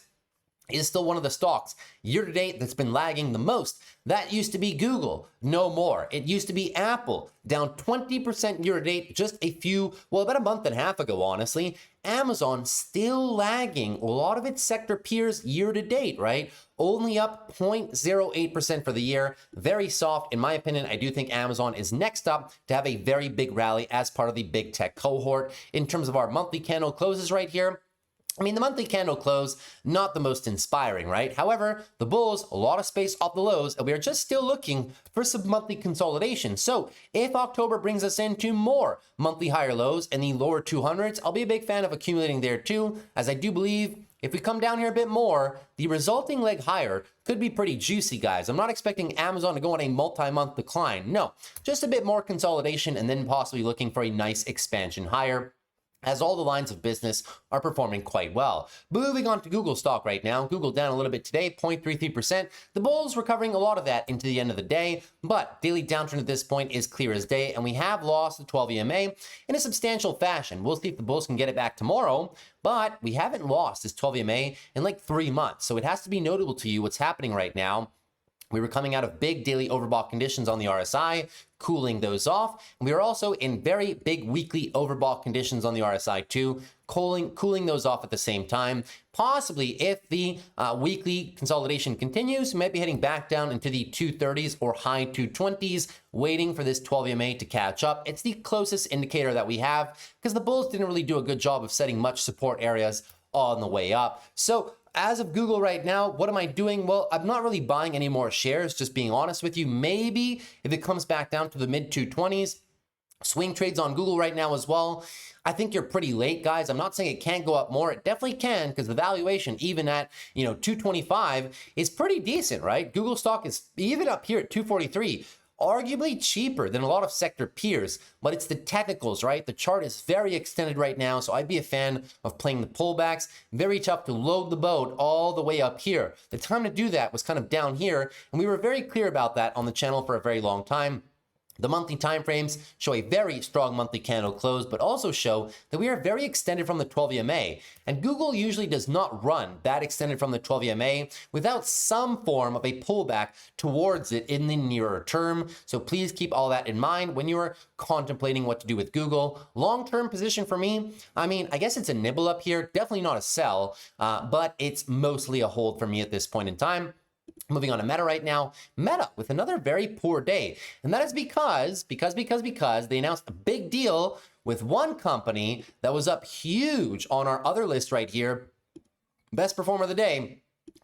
is still one of the stocks year to date that's been lagging the most. That used to be Google, no more. It used to be Apple, down 20% year to date just about a month and a half ago, honestly. Amazon still lagging a lot of its sector peers year to date, right? Only up 0.08% for the year. Very soft. In my opinion, I do think Amazon is next up to have a very big rally as part of the big tech cohort. In terms of our monthly candle closes right here, I mean, the monthly candle close, not the most inspiring, right? However, the bulls, a lot of space off the lows, and we are just still looking for some monthly consolidation. So if October brings us into more monthly higher lows in the lower 200s, I'll be a big fan of accumulating there too, as I do believe if we come down here a bit more, the resulting leg higher could be pretty juicy, guys. I'm not expecting Amazon to go on a multi-month decline. No, just a bit more consolidation and then possibly looking for a nice expansion higher, as all the lines of business are performing quite well. Moving on to Google stock right now. Google down a little bit today, 0.33%. The bulls recovering a lot of that into the end of the day, but daily downtrend at this point is clear as day, and we have lost the 12 EMA in a substantial fashion. We'll see if the bulls can get it back tomorrow, but we haven't lost this 12 EMA in like 3 months, so it has to be notable to you what's happening right now. We were coming out of big daily overbought conditions on the RSI, cooling those off. And we are also in very big weekly overbought conditions on the RSI too, cooling those off at the same time. Possibly if the weekly consolidation continues, we might be heading back down into the 230s or high 220s, waiting for this 12 EMA to catch up. It's the closest indicator that we have because the bulls didn't really do a good job of setting much support areas on the way up. So as of Google right now, what am I doing? Well, I'm not really buying any more shares, just being honest with you. Maybe if it comes back down to the mid 220s, swing trades on Google right now as well. I think you're pretty late, guys. I'm not saying it can't go up more. It definitely can, because the valuation, even at 225, is pretty decent, right? Google stock is even up here at 243. Arguably cheaper than a lot of sector peers, but it's the technicals, right? The chart is very extended right now, so I'd be a fan of playing the pullbacks. Very tough to load the boat all the way up here. The time to do that was kind of down here, and we were very clear about that on the channel for a very long time. The monthly timeframes show a very strong monthly candle close, but also show that we are very extended from the 12 EMA. And Google usually does not run that extended from the 12 EMA without some form of a pullback towards it in the nearer term. So please keep all that in mind when you are contemplating what to do with Google. Long-term position for me, I guess it's a nibble up here. Definitely not a sell, but it's mostly a hold for me at this point in time. Moving on to Meta right now. Meta with another very poor day. And that is because they announced a big deal with one company that was up huge on our other list right here. Best performer of the day,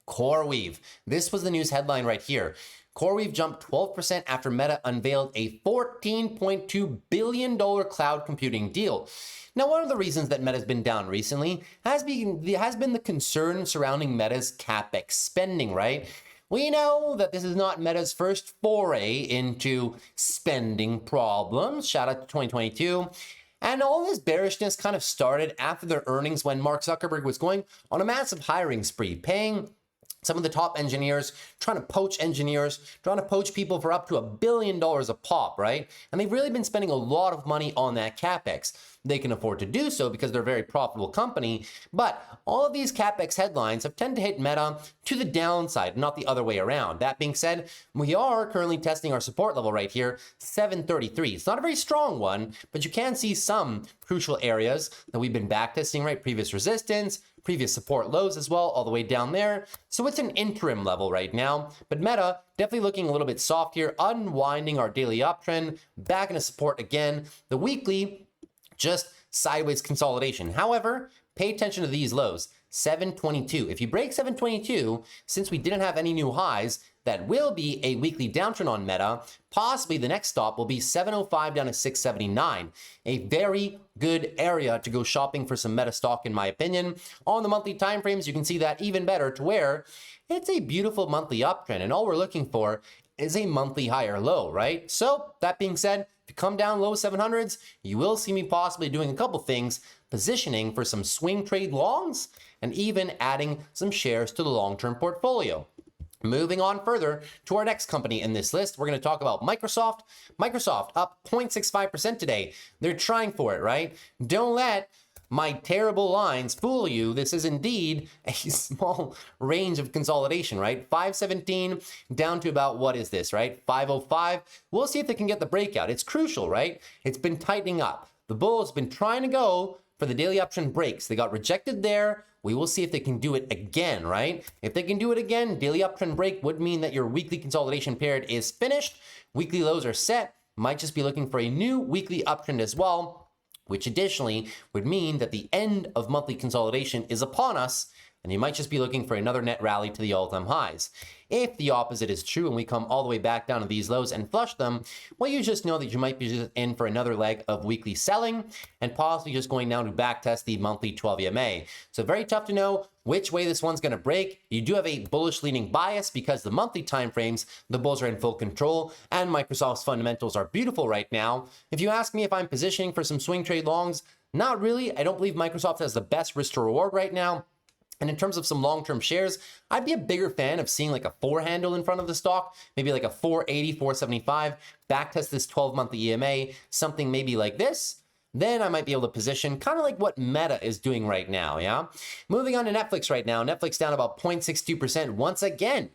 CoreWeave. This was the news headline right here. CoreWeave jumped 12% after Meta unveiled a $14.2 billion cloud computing deal. Now, one of the reasons that Meta's been down recently has been the concern surrounding Meta's CapEx spending, right? We know that this is not Meta's first foray into spending problems. Shout out to 2022. And all this bearishness kind of started after their earnings when Mark Zuckerberg was going on a massive hiring spree, paying some of the top engineers, trying to poach people for up to $1 billion a pop, right? And they've really been spending a lot of money on that CapEx. They can afford to do so because they're a very profitable company, but all of these CapEx headlines have tended to hit Meta to the downside, not the other way around. That being said, we are currently testing our support level right here, 733. It's not a very strong one, but you can see some crucial areas that we've been backtesting, right? Previous resistance, previous support lows as well, all the way down there. So it's an interim level right now, but Meta definitely looking a little bit soft here, unwinding our daily uptrend, back into support again. The weekly, just sideways consolidation. However, pay attention to these lows, 722. If you break 722, since we didn't have any new highs, that will be a weekly downtrend on Meta. Possibly the next stop will be 705 down to 679. A very good area to go shopping for some Meta stock, in my opinion. On the monthly timeframes, you can see that even better to where it's a beautiful monthly uptrend, and all we're looking for is a monthly higher low, right? So that being said, if you come down low 700s, you will see me possibly doing a couple things, positioning for some swing trade longs, and even adding some shares to the long-term portfolio. Moving on further to our next company in this list, we're going to talk about Microsoft. Microsoft up 0.65% today. They're trying for it, right? Don't let my terrible lines fool you. This is indeed a small range of consolidation, right? 517 down to about, what is this, right? 505. We'll see if they can get the breakout. It's crucial, right? It's been tightening up. The bull has been trying to go for the daily option breaks. They got rejected there. We will see if they can do it again, right? If they can do it again, daily uptrend break would mean that your weekly consolidation period is finished. Weekly lows are set. Might just be looking for a new weekly uptrend as well, which additionally would mean that the end of monthly consolidation is upon us, and you might just be looking for another net rally to the all-time highs. If the opposite is true and we come all the way back down to these lows and flush them, well, you just know that you might be just in for another leg of weekly selling and possibly just going down to backtest the monthly 12 EMA. So very tough to know which way this one's going to break. You do have a bullish leaning bias because the monthly timeframes, the bulls are in full control, and Microsoft's fundamentals are beautiful right now. If you ask me if I'm positioning for some swing trade longs, not really. I don't believe Microsoft has the best risk to reward right now. And in terms of some long-term shares, I'd be a bigger fan of seeing like a 4 handle in front of the stock, maybe like a 480, 475, backtest this 12-month EMA, something maybe like this. Then I might be able to position kind of like what Meta is doing right now, yeah? Moving on to Netflix right now. Netflix down about 0.62% once again.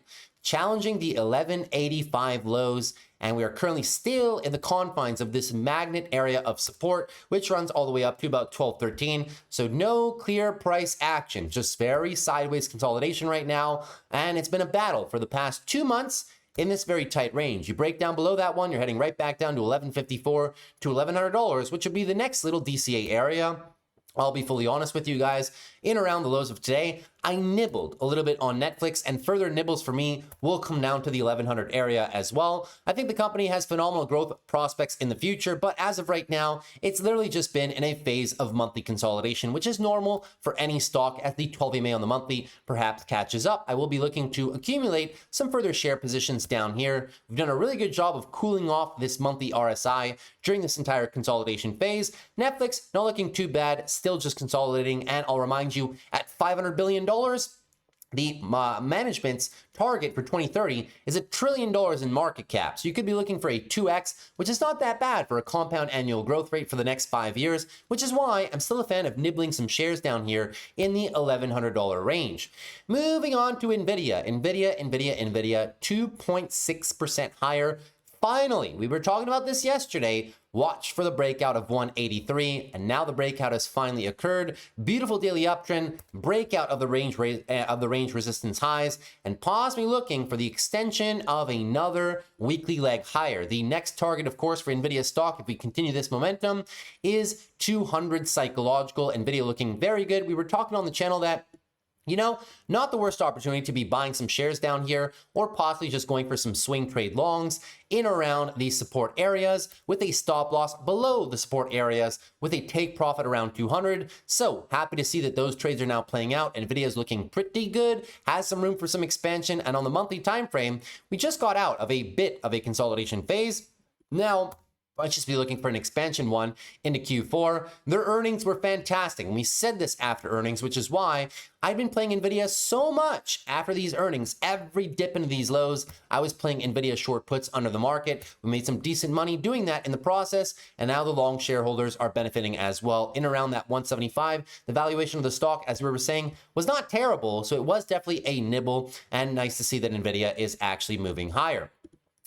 challenging the 1185 lows, and we are currently still in the confines of this magnet area of support, which runs all the way up to about 1213. So no clear price action, just very sideways consolidation right now, and it's been a battle for the past 2 months in this very tight range. You break down below that one, you're heading right back down to $1154 to $1,100, which would be the next little DCA area. I'll be fully honest with you guys, in around the lows of today, I nibbled a little bit on Netflix, and further nibbles for me will come down to the 1100 area as well. I think the company has phenomenal growth prospects in the future, but as of right now, it's literally just been in a phase of monthly consolidation, which is normal for any stock. As the 12 EMA on the monthly perhaps catches up, I will be looking to accumulate some further share positions down here. We've done a really good job of cooling off this monthly RSI during this entire consolidation phase. Netflix, not looking too bad, still just consolidating, and I'll remind you, at $500 billion, the management's target for 2030 is $1 trillion in market cap. So you could be looking for a 2x, which is not that bad for a compound annual growth rate for the next 5 years, which is why I'm still a fan of nibbling some shares down here in the $1,100 range. Moving on to NVIDIA. NVIDIA, 2.6% higher. Finally, we were talking about this yesterday. Watch for the breakout of 183, and now the breakout has finally occurred. Beautiful daily uptrend, breakout of the range resistance highs, and possibly looking for the extension of another weekly leg higher. The next target, of course, for NVIDIA stock, if we continue this momentum, is 200 psychological. NVIDIA looking very good. We were talking on the channel that, you know, not the worst opportunity to be buying some shares down here, or possibly just going for some swing trade longs in around these support areas with a stop loss below the support areas with a take profit around 200. So happy to see that those trades are now playing out. NVIDIA is looking pretty good, has some room for some expansion, and on the monthly time frame, we just got out of a bit of a consolidation phase. Now, might just be looking for an expansion one into Q4. Their earnings were fantastic, and we said this after earnings, which is why I've been playing NVIDIA so much after these earnings. Every dip into these lows, I was playing NVIDIA short puts under the market. We made some decent money doing that in the process, and now the long shareholders are benefiting as well in around that 175. The valuation of the stock, as we were saying, was not terrible, so it was definitely a nibble, and nice to see that NVIDIA is actually moving higher.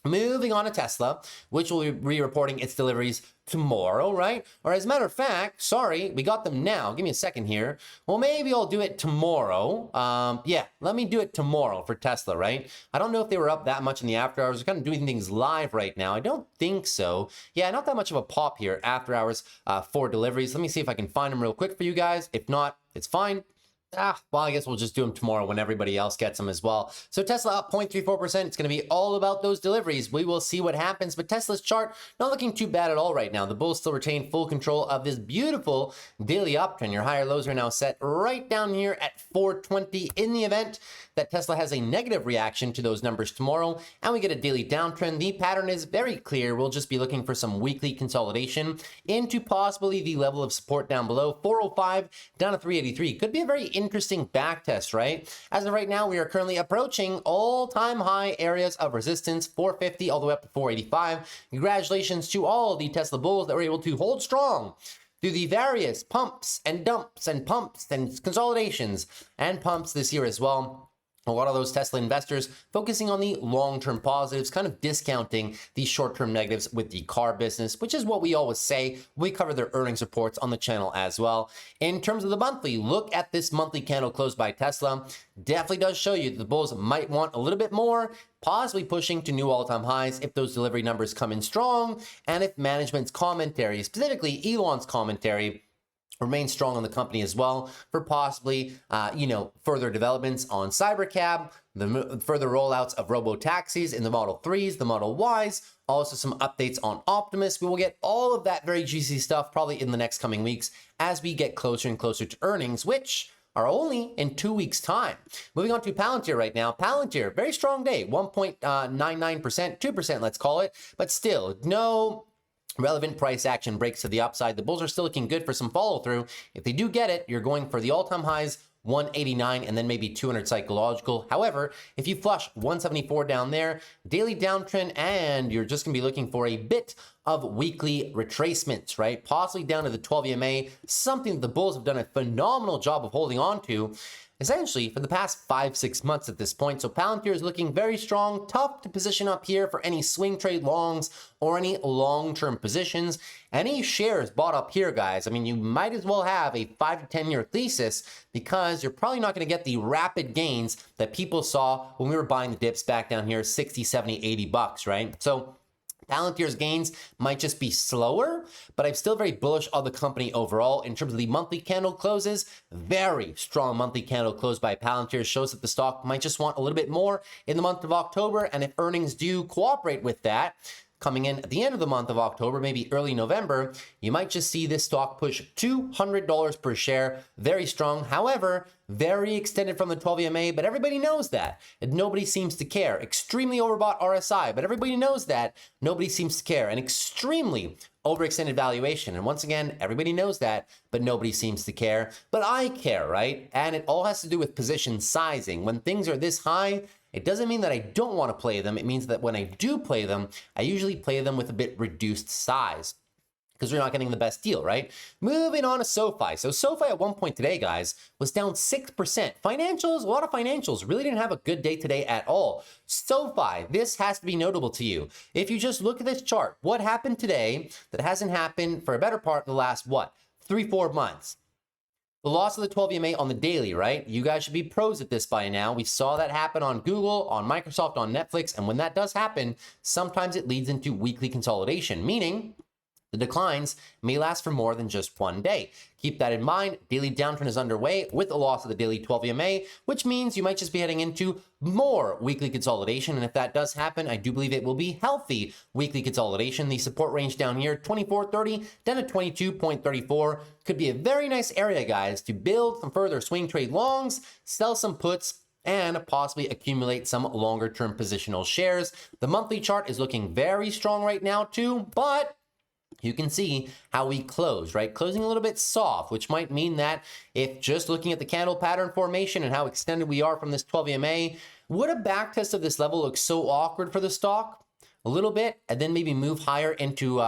Moving on to Tesla, which will be re-reporting its deliveries tomorrow, right? Or as a matter of fact, sorry, we got them now. Give me a second here. Well, maybe I'll do it tomorrow. Yeah, let me do it tomorrow for Tesla, right? I don't know if they were up that much in the after hours. We're kind of doing things live right now. I don't think so. Yeah, not that much of a pop here after hours for deliveries. Let me see if I can find them real quick for you guys. If not, it's fine. Well, I guess we'll just do them tomorrow when everybody else gets them as well. So Tesla up 0.34%. It's going to be all about those deliveries. We will see what happens, but Tesla's chart not looking too bad at all right now. The bulls still retain full control of this beautiful daily uptrend. Your higher lows are now set right down here at 420 in the event that Tesla has a negative reaction to those numbers tomorrow and we get a daily downtrend. The pattern is very clear. We'll just be looking for some weekly consolidation into possibly the level of support down below, 405 down to 383. Could be a very interesting back test, right? As of right now, we are currently approaching all-time high areas of resistance, 450 all the way up to 485. Congratulations to all the Tesla bulls that were able to hold strong through the various pumps and dumps and pumps and consolidations and pumps this year as well. A lot of those Tesla investors focusing on the long-term positives, kind of discounting the short-term negatives with the car business, which is what we always say. We cover their earnings reports on the channel as well. In terms of the monthly, look at this monthly candle close by Tesla. Definitely does show you that the bulls might want a little bit more, possibly pushing to new all-time highs if those delivery numbers come in strong, and if management's commentary, specifically Elon's commentary, remain strong on the company as well for possibly, further developments on Cybercab, the further rollouts of robo-taxis in the Model 3s, the Model Ys, also some updates on Optimus. We will get all of that very juicy stuff probably in the next coming weeks as we get closer and closer to earnings, which are only in 2 weeks' time. Moving on to Palantir right now. Palantir, very strong day, 1.99%, 2%, let's call it, but still no relevant price action breaks to the upside. The bulls are still looking good for some follow through. If they do get it, you're going for the all-time highs, 189 and then maybe 200 psychological. However, if you flush 174 down there, daily downtrend, and you're just going to be looking for a bit of weekly retracements, right? Possibly down to the 12 EMA, something that the bulls have done a phenomenal job of holding on to essentially for the past 5-6 months at this point. So Palantir is looking very strong, tough to position up here for any swing trade longs or any long-term positions. Any shares bought up here, guys, I mean, you might as well have a 5 to 10 year thesis because you're probably not going to get the rapid gains that people saw when we were buying the dips back down here, 60, 70, 80 bucks, right? So Palantir's gains might just be slower, but I'm still very bullish on the company overall. In terms of the monthly candle closes, very strong monthly candle close by Palantir shows that the stock might just want a little bit more in the month of October. And if earnings do cooperate with that, coming in at the end of the month of October, maybe early November, you might just see this stock push $200 per share. Very strong. However, very extended from the 12 EMA, but everybody knows that. And nobody seems to care. Extremely overbought RSI, but everybody knows that. Nobody seems to care. An extremely overextended valuation. And once again, everybody knows that, but nobody seems to care. But I care, right? And it all has to do with position sizing. When things are this high, it doesn't mean that I don't want to play them. It means that when I do play them, I usually play them with a bit reduced size because you're not getting the best deal, right? Moving on to SOFI. So SOFI at one point today, guys, was down 6%. Financials, a lot of financials really didn't have a good day today at all. SOFI, this has to be notable to you. If you just look at this chart, what happened today that hasn't happened for a better part of the last, 3-4 months? The loss of the 12 EMA on the daily, right? You guys should be pros at this by now. We saw that happen on Google, on Microsoft, on Netflix. And when that does happen, sometimes it leads into weekly consolidation, meaning the declines may last for more than just one day. Keep that in mind. Daily downtrend is underway with the loss of the daily 12 EMA, which means you might just be heading into more weekly consolidation. And if that does happen, I do believe it will be healthy weekly consolidation. The support range down here, 24.30 down to 22.34, could be a very nice area, guys, to build some further swing trade longs, sell some puts, and possibly accumulate some longer term positional shares. The monthly chart is looking very strong right now too, but you can see how we close, right? Closing a little bit soft, which might mean that if just looking at the candle pattern formation and how extended we are from this 12 EMA, would a backtest of this level look so awkward for the stock? A little bit, and then maybe move higher into,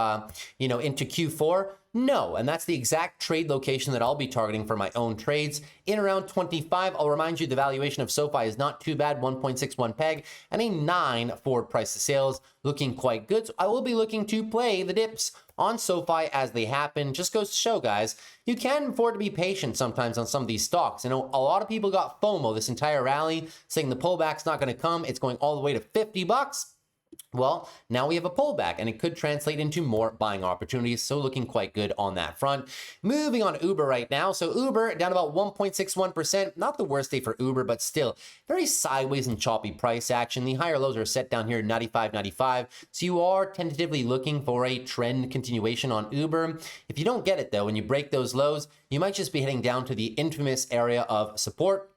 into Q4? No, and that's the exact trade location that I'll be targeting for my own trades in around 25. I'll remind you the valuation of SOFI is not too bad, 1.61 peg and a 9 forward price to sales, looking quite good. So I will be looking to play the dips on SOFI as they happen. Just goes to show, guys, you can afford to be patient sometimes on some of these stocks. I know a lot of people got FOMO this entire rally, saying the pullback's not going to come. It's going all the way to 50 bucks. Well, now we have a pullback and it could translate into more buying opportunities. So looking quite good on that front. Moving on to Uber right now. So Uber down about 1.61%. Not the worst day for Uber, but still very sideways and choppy price action. The higher lows are set down here 95.95. So you are tentatively looking for a trend continuation on Uber. If you don't get it though, when you break those lows, you might just be heading down to the infamous area of support,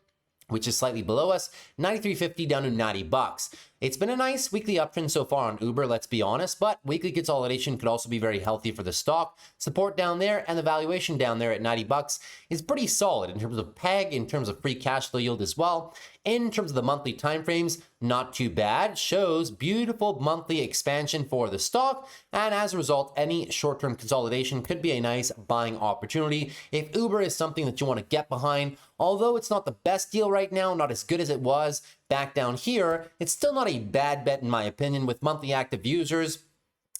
which is slightly below us, 93.50 down to 90 bucks. It's been a nice weekly uptrend so far on Uber, let's be honest, but weekly consolidation could also be very healthy for the stock. Support down there and the valuation down there at 90 bucks is pretty solid in terms of PEG, in terms of free cash flow yield as well. In terms of the monthly timeframes, not too bad. Shows beautiful monthly expansion for the stock, and as a result, any short-term consolidation could be a nice buying opportunity. If Uber is something that you want to get behind, although it's not the best deal right now, not as good as it was back down here, it's still not a bad bet in my opinion, with monthly active users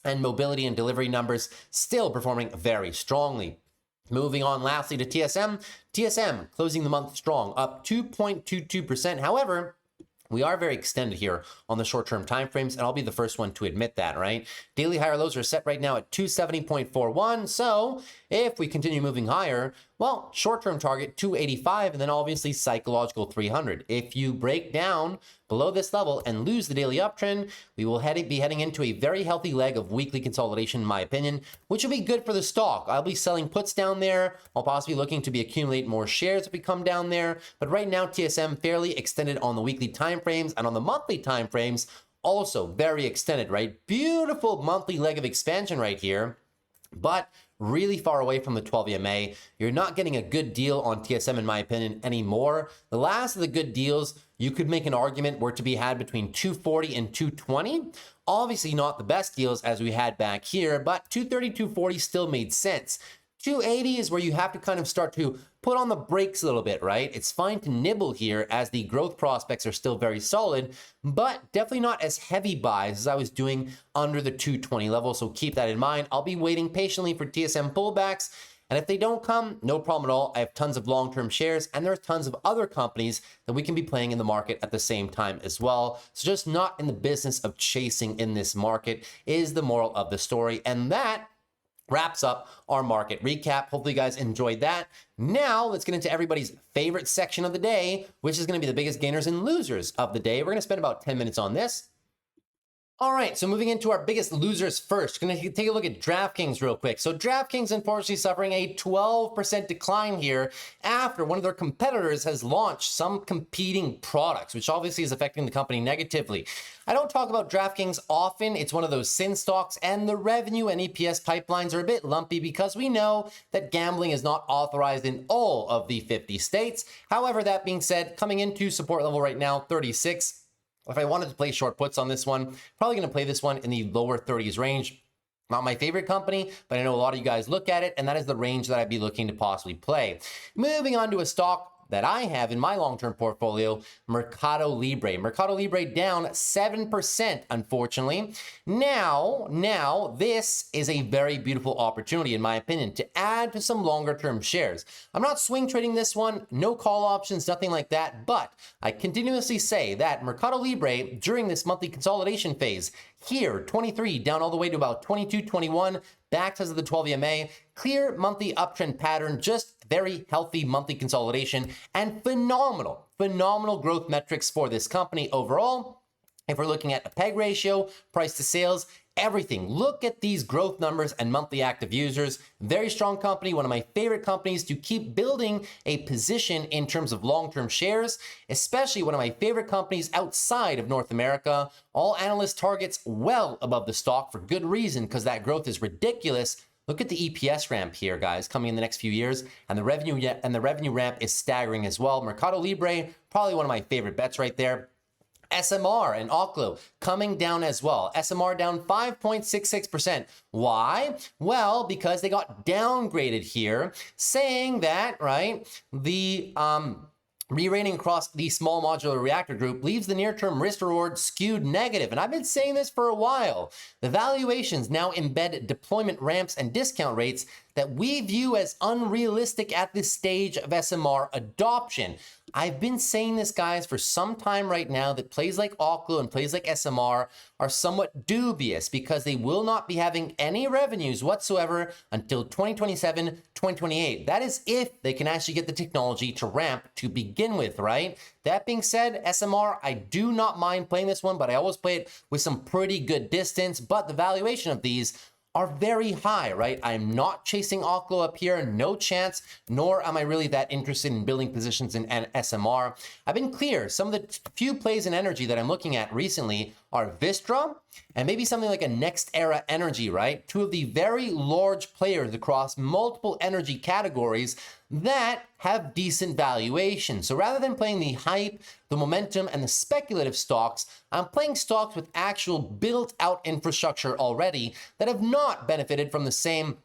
and mobility and delivery numbers still performing very strongly. Moving on lastly to TSM. TSM closing the month strong, up 2.22%. However, we are very extended here on the short-term timeframes, and I'll be the first one to admit that, right? Daily higher lows are set right now at 270.41. So if we continue moving higher, well, short-term target 285, and then obviously psychological 300. If you break down below this level and lose the daily uptrend, we will be heading into a very healthy leg of weekly consolidation, in my opinion, which will be good for the stock. I'll be selling puts down there. I'll possibly looking to accumulate more shares if we come down there. But right now, TSM fairly extended on the weekly time frames, and on the monthly time frames, also very extended, right? Beautiful monthly leg of expansion right here. but really far away from the 12 EMA. You're not getting a good deal on TSM, in my opinion, anymore. The last of the good deals, you could make an argument, were to be had between 240 and 220. Obviously not the best deals as we had back here, but 230, 240 still made sense. 280 is where you have to kind of start to put on the brakes a little bit, right? It's fine to nibble here as the growth prospects are still very solid, but definitely not as heavy buys as I was doing under the 220 level. So keep that in mind. I'll be waiting patiently for TSM pullbacks. And if they don't come, no problem at all. I have tons of long-term shares, and there's tons of other companies that we can be playing in the market at the same time as well. So just not in the business of chasing in this market is the moral of the story. And that wraps up our market recap. Hopefully you guys enjoyed that. Now let's get into everybody's favorite section of the day, which is going to be the biggest gainers and losers of the day. We're going to spend about 10 minutes on this. All right, so moving into our biggest losers first, going to take a look at DraftKings real quick. So DraftKings, unfortunately, suffering a 12% decline here after one of their competitors has launched some competing products, which obviously is affecting the company negatively. I don't talk about DraftKings often. It's one of those sin stocks, and the revenue and EPS pipelines are a bit lumpy because we know that gambling is not authorized in all of the 50 states. However, that being said, coming into support level right now, 36. If I wanted to play short puts on this one, probably going to play this one in the lower 30s range. Not my favorite company, but I know a lot of you guys look at it, and that is the range that I'd be looking to possibly play. Moving on to a stock that I have in my long-term portfolio, Mercado Libre. Mercado Libre down 7%, unfortunately. Now, this is a very beautiful opportunity, in my opinion, to add to some longer-term shares. I'm not swing trading this one, no call options, nothing like that, but I continuously say that Mercado Libre, during this monthly consolidation phase, here, 23, down all the way to about 22, 21, back to the 12 EMA, clear monthly uptrend pattern, just very healthy monthly consolidation, and phenomenal growth metrics for this company overall. If we're looking at a PEG ratio, price to sales, everything. Look at these growth numbers and monthly active users. Very strong company, one of my favorite companies to keep building a position in terms of long-term shares, especially one of my favorite companies outside of North America. All analyst targets well above the stock for good reason, because that growth is ridiculous. Look at the EPS ramp here, guys, coming in the next few years, and the revenue ramp is staggering as well. Mercado Libre, probably one of my favorite bets right there. SMR and Oklo coming down as well. SMR down 5.66%. Why? Well, because they got downgraded here, saying that, right, the re-rating across the small modular reactor group leaves the near-term risk-reward skewed negative. And I've been saying this for a while. The valuations now embed deployment ramps and discount rates that we view as unrealistic at this stage of SMR adoption. I've been saying this, guys, for some time right now, that plays like Oklo and plays like SMR are somewhat dubious because they will not be having any revenues whatsoever until 2027, 2028. That is if they can actually get the technology to ramp to begin with, right? That being said, SMR, I do not mind playing this one, but I always play it with some pretty good distance, but the valuation of these are very high, right? I'm not chasing Oklo up here, no chance, nor am I really that interested in building positions in SMR. I've been clear, some of the few plays in energy that I'm looking at recently are Vistra and maybe something like a Next Era Energy, right? Two of the very large players across multiple energy categories that have decent valuation. So rather than playing the hype, the momentum, and the speculative stocks, I'm playing stocks with actual built-out infrastructure already that have not benefited from the same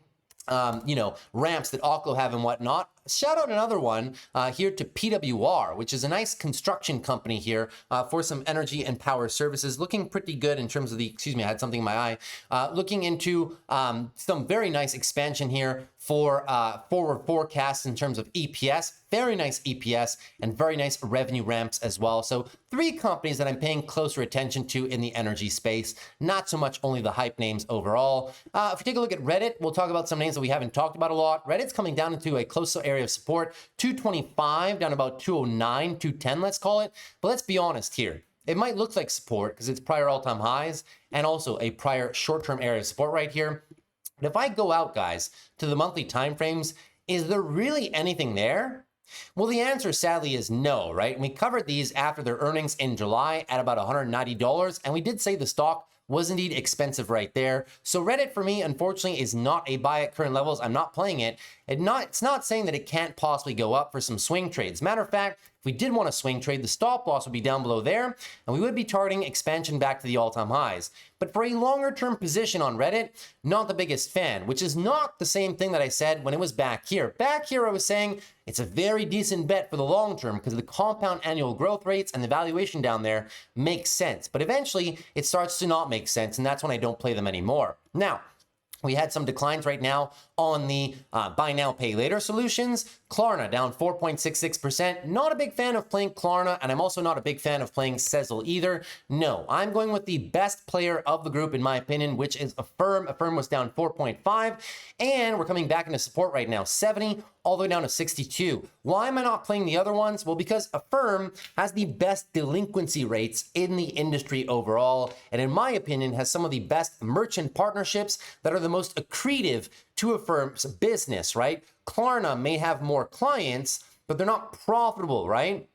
ramps that Oklo have and whatnot. Shout out another one here to PWR, which is a nice construction company here for some energy and power services, looking pretty good in terms of the, excuse me, I had something in my eye, looking into some very nice expansion here for forward forecasts in terms of EPS, very nice EPS and very nice revenue ramps as well. So 3 companies that I'm paying closer attention to in the energy space, not so much only the hype names overall. If we take a look at Reddit, we'll talk about some names that we haven't talked about a lot. Reddit's coming down into a closer area of support, 225 down about 209, 210, let's call it. But let's be honest here. It might look like support because it's prior all-time highs and also a prior short-term area of support right here. But if I go out, guys, to the monthly timeframes, is there really anything there? Well, the answer sadly is no, right? And we covered these after their earnings in July at about $190, and we did say the stock was indeed expensive right there. So Reddit for me, unfortunately, is not a buy at current levels. I'm not playing it. It's not saying that it can't possibly go up for some swing trades. Matter of fact, if we did want to swing trade, the stop loss would be down below there, and we would be targeting expansion back to the all-time highs. But for a longer-term position on Reddit, not the biggest fan, which is not the same thing that I said when it was back here. Back here, I was saying it's a very decent bet for the long term because the compound annual growth rates and the valuation down there makes sense. But eventually, it starts to not make sense, and that's when I don't play them anymore. Now, we had some declines right now on the buy now, pay later solutions. Klarna down 4.66%. Not a big fan of playing Klarna, and I'm also not a big fan of playing Sezzle either. No, I'm going with the best player of the group, in my opinion, which is Affirm. Affirm was down 4.5, and we're coming back into support right now, 70 all the way down to 62. Why am I not playing the other ones? Well, because Affirm has the best delinquency rates in the industry overall, and in my opinion, has some of the best merchant partnerships that are the most accretive to Affirm's business, right? Klarna may have more clients, but they're not profitable, right?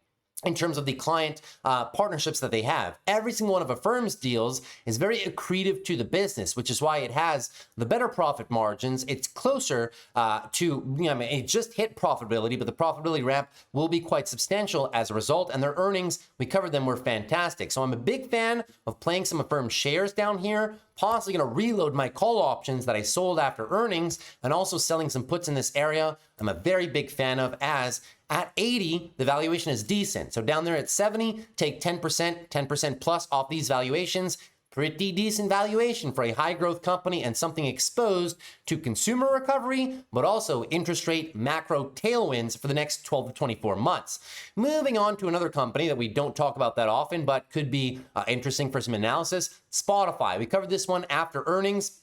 In terms of the client partnerships that they have. Every single one of Affirm's deals is very accretive to the business, which is why it has the better profit margins. It's closer it just hit profitability, but the profitability ramp will be quite substantial as a result, and their earnings, we covered them, were fantastic. So I'm a big fan of playing some Affirm shares down here, possibly going to reload my call options that I sold after earnings, and also selling some puts in this area. I'm a very big fan of, as at 80, the valuation is decent. So down there at 70, take 10% plus off these valuations. Pretty decent valuation for a high growth company and something exposed to consumer recovery, but also interest rate macro tailwinds for the next 12 to 24 months. Moving on to another company that we don't talk about that often, but could be interesting for some analysis, Spotify. We covered this one after earnings.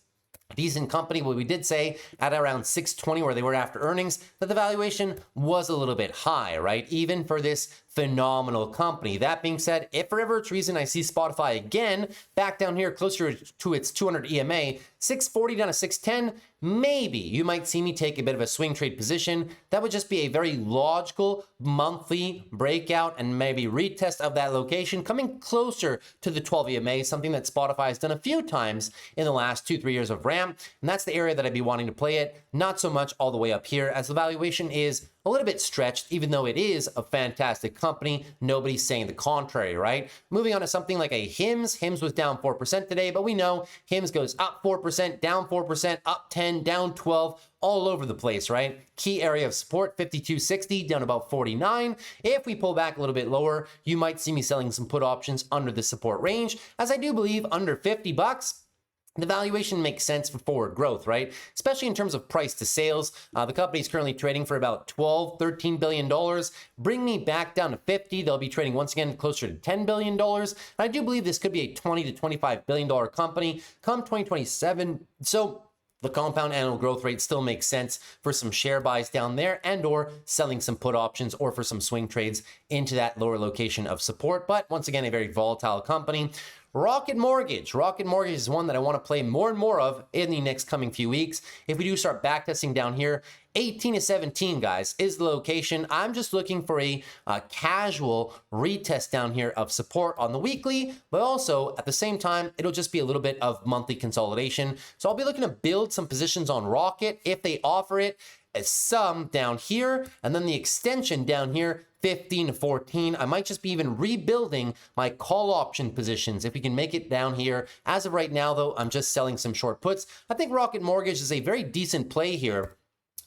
Decent company, but we did say at around 620 where they were after earnings that the valuation was a little bit high, right? Even for this phenomenal company. That being said, if for whatever reason I see Spotify again back down here closer to its 200 EMA, 640 down to 610, maybe you might see me take a bit of a swing trade position. That would just be a very logical monthly breakout and maybe retest of that location, coming closer to the 12 EMA, something that Spotify has done a few times in the last 2-3 years of ramp. And that's the area that I'd be wanting to play it, not so much all the way up here, as the valuation is a little bit stretched, even though it is a fantastic company. Nobody's saying the contrary, right? Moving on to something like a HIMS. HIMS was down 4% today, but we know HIMS goes up 4%, down 4%, up 10, down 12, all over the place, right? Key area of support, 52.60, down about 49. If we pull back a little bit lower, you might see me selling some put options under the support range, as I do believe under 50 bucks. The valuation makes sense for forward growth, right? Especially in terms of price to sales. The company is currently trading for about $13 billion. Bring me back down to 50. They'll be trading once again closer to $10 billion. And I do believe this could be a $20 to $25 billion company come 2027. So the compound annual growth rate still makes sense for some share buys down there and or selling some put options or for some swing trades into that lower location of support. But once again, a very volatile company. Rocket Mortgage. Rocket Mortgage is one that I want to play more and more of in the next coming few weeks. If we do start backtesting down here, 18 to 17, guys, is the location. I'm just looking for a casual retest down here of support on the weekly, but also at the same time, it'll just be a little bit of monthly consolidation. So I'll be looking to build some positions on Rocket if they offer it. Some down here, and then the extension down here, 15 to 14. I might just be even rebuilding my call option positions if we can make it down here. As of right now, though, I'm just selling some short puts. I think Rocket Mortgage is a very decent play here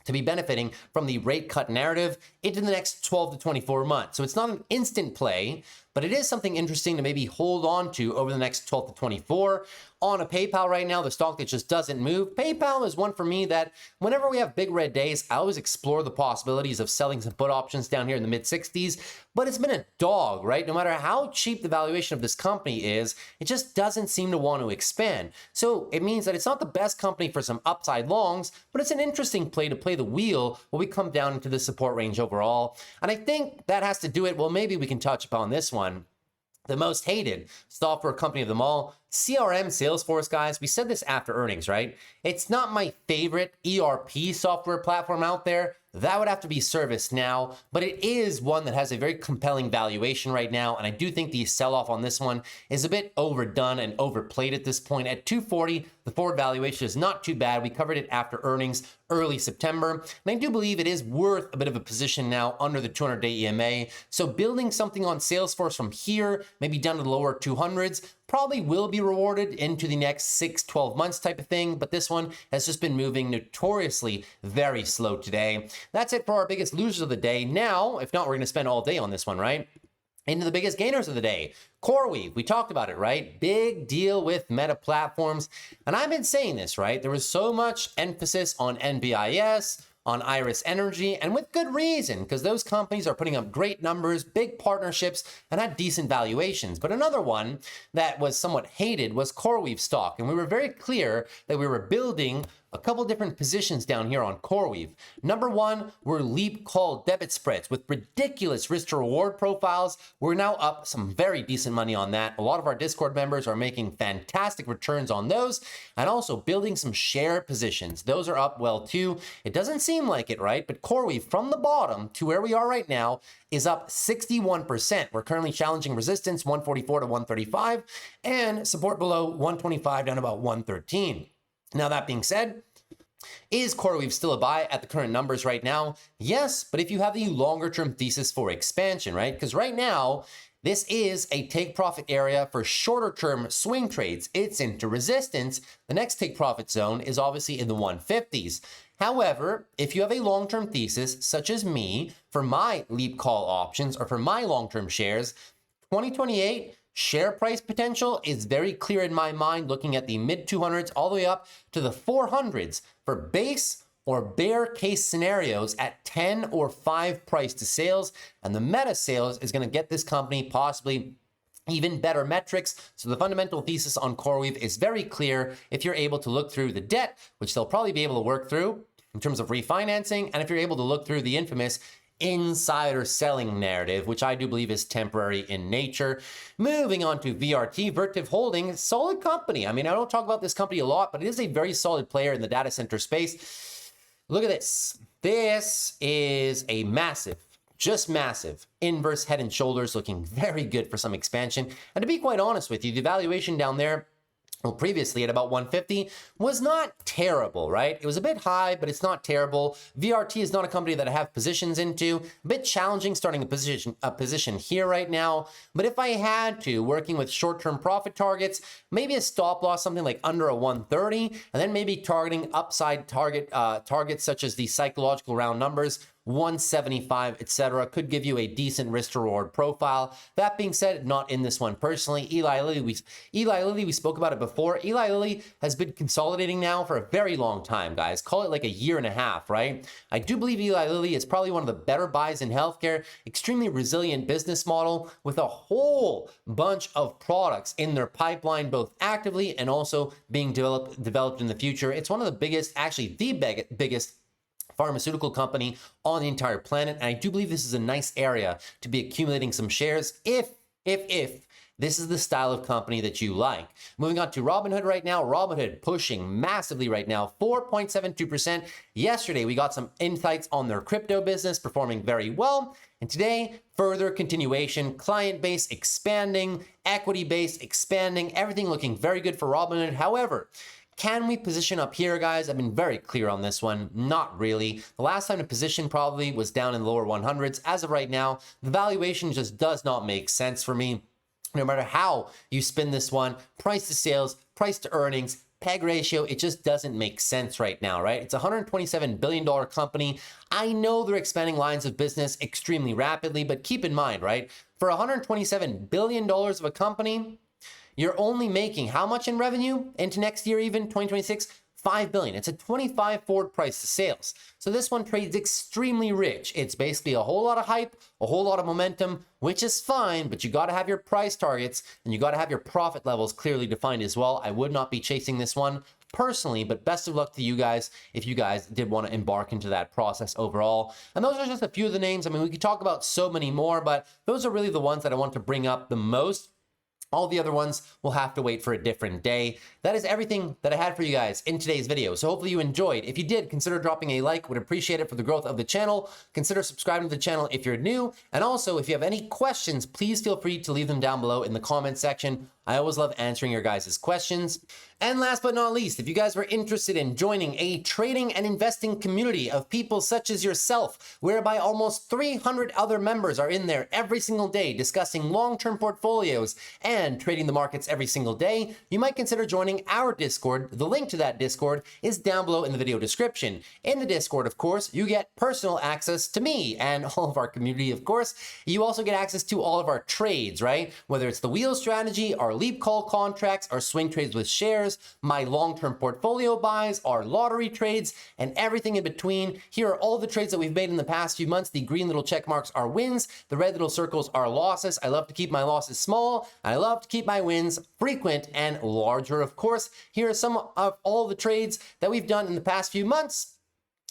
to be benefiting from the rate cut narrative into the next 12 to 24 months. So it's not an instant play, but it is something interesting to maybe hold on to over the next 12 to 24. On a PayPal right now, the stock that just doesn't move. PayPal is one for me that whenever we have big red days, I always explore the possibilities of selling some put options down here in the mid 60s, but it's been a dog, right? No matter how cheap the valuation of this company is, it just doesn't seem to want to expand. So it means that it's not the best company for some upside longs, but it's an interesting play to play the wheel when we come down into the support range overall. And I think that has to do it. Well, maybe we can touch upon this one. The most hated software company of them all, CRM, Salesforce, guys. We said this after earnings, right? It's not my favorite ERP software platform out there. that would have to be ServiceNow, but it is one that has a very compelling valuation right now, and I do think the sell-off on this one is a bit overdone and overplayed at this point. At 240, the forward valuation is not too bad. We covered it after earnings early September, and I do believe it is worth a bit of a position now under the 200-day EMA. So building something on Salesforce from here, maybe down to the lower 200s, probably will be rewarded into the next 6-12 months type of thing, but this one has just been moving notoriously very slow today. That's it for our biggest losers of the day. Now, if not, we're going to spend all day on this one, right? Into the biggest gainers of the day. CoreWeave, we talked about it, right? Big deal with Meta Platforms. And I've been saying this, right? There was so much emphasis on NVIS, on Iris Energy, and with good reason, because those companies are putting up great numbers, big partnerships, and had decent valuations. But another one that was somewhat hated was CoreWeave stock, and we were very clear that we were building a couple different positions down here on CoreWeave. Number one, were leap call debit spreads with ridiculous risk to reward profiles. We're now up some very decent money on that. A lot of our Discord members are making fantastic returns on those, and also building some share positions. Those are up well too. It doesn't seem like it, right? But CoreWeave from the bottom to where we are right now is up 61%. We're currently challenging resistance 144 to 135 and support below 125 down to about 113. Now, that being said, is CoreWeave still a buy at the current numbers right now? Yes, but if you have the longer term thesis for expansion, right? Because right now, this is a take profit area for shorter term swing trades. It's into resistance. The next take profit zone is obviously in the 150s. However, if you have a long-term thesis, such as me, for my leap call options or for my long-term shares, 2028, share price potential is very clear in my mind, looking at the mid 200s all the way up to the 400s for base or bear case scenarios at 10 or 5 price to sales. And the meta sales is going to get this company possibly even better metrics. So the fundamental thesis on CoreWeave is very clear if you're able to look through the debt, which they'll probably be able to work through in terms of refinancing, and if you're able to look through the infamous insider selling narrative, which I do believe is temporary in nature. Moving on to VRT, Vertiv Holdings, solid company. I mean, I don't talk about this company a lot, but it is a very solid player in the data center space. Look at this. This is a massive, just massive inverse head and shoulders, looking very good for some expansion. And to be quite honest with you, the valuation down there, well, previously at about 150 was not terrible, right? It was a bit high, but it's not terrible. VRT is not a company that I have positions into. A bit challenging starting a position here right now. But if I had to, working with short-term profit targets, maybe a stop loss, something like under a 130, and then maybe targeting upside targets such as the psychological round numbers, 175, etc., could give you a decent risk to reward profile. That being said, not in this one personally. Eli Lilly, we spoke about it before. Eli Lilly has been consolidating now for a very long time, guys. Call it like a year and a half, right? I do believe Eli Lilly is probably one of the better buys in healthcare. Extremely resilient business model with a whole bunch of products in their pipeline, both actively and also being developed in the future. It's one of the biggest, actually the biggest pharmaceutical company on the entire planet. And I do believe this is a nice area to be accumulating some shares if this is the style of company that you like. Moving on to Robinhood right now. Robinhood pushing massively right now, 4.72%. Yesterday, we got some insights on their crypto business performing very well. And today, further continuation, client base expanding, equity base expanding, everything looking very good for Robinhood. However, can we position up here, guys? I've been very clear on this one. Not really. The last time to position probably was down in the lower 100s. As of right now, the valuation just does not make sense for me. No matter how you spin this one, price to sales, price to earnings, PEG ratio, it just doesn't make sense right now, right? It's a $127 billion company. I know they're expanding lines of business extremely rapidly, but keep in mind, right? For $127 billion of a company, you're only making how much in revenue into next year, even 2026? $5 billion. It's a 25 forward price to sales. So this one trades extremely rich. It's basically a whole lot of hype, a whole lot of momentum, which is fine, but you got to have your price targets and you got to have your profit levels clearly defined as well. I would not be chasing this one personally, but best of luck to you guys if you guys did want to embark into that process overall. And those are just a few of the names. I mean, we could talk about so many more, but those are really the ones that I want to bring up the most. All the other ones will have to wait for a different day. That is everything that I had for you guys in today's video. So hopefully you enjoyed. If you did, consider dropping a like. Would appreciate it for the growth of the channel. Consider subscribing to the channel if you're new. And also, if you have any questions, please feel free to leave them down below in the comment section. I always love answering your guys' questions. And last but not least, if you guys were interested in joining a trading and investing community of people such as yourself, whereby almost 300 other members are in there every single day discussing long-term portfolios and trading the markets every single day, you might consider joining our Discord. The link to that Discord is down below in the video description. In the Discord, of course, you get personal access to me and all of our community, of course. You also get access to all of our trades, right? Whether it's the wheel strategy, our leap call contracts, our swing trades with shares, my long-term portfolio buys, our lottery trades, and everything in between. Here are all the trades that we've made in the past few months. The green little check marks are wins. The red little circles are losses. I love to keep my losses small. I love to keep my wins frequent and larger, of course. Here are some of all the trades that we've done in the past few months.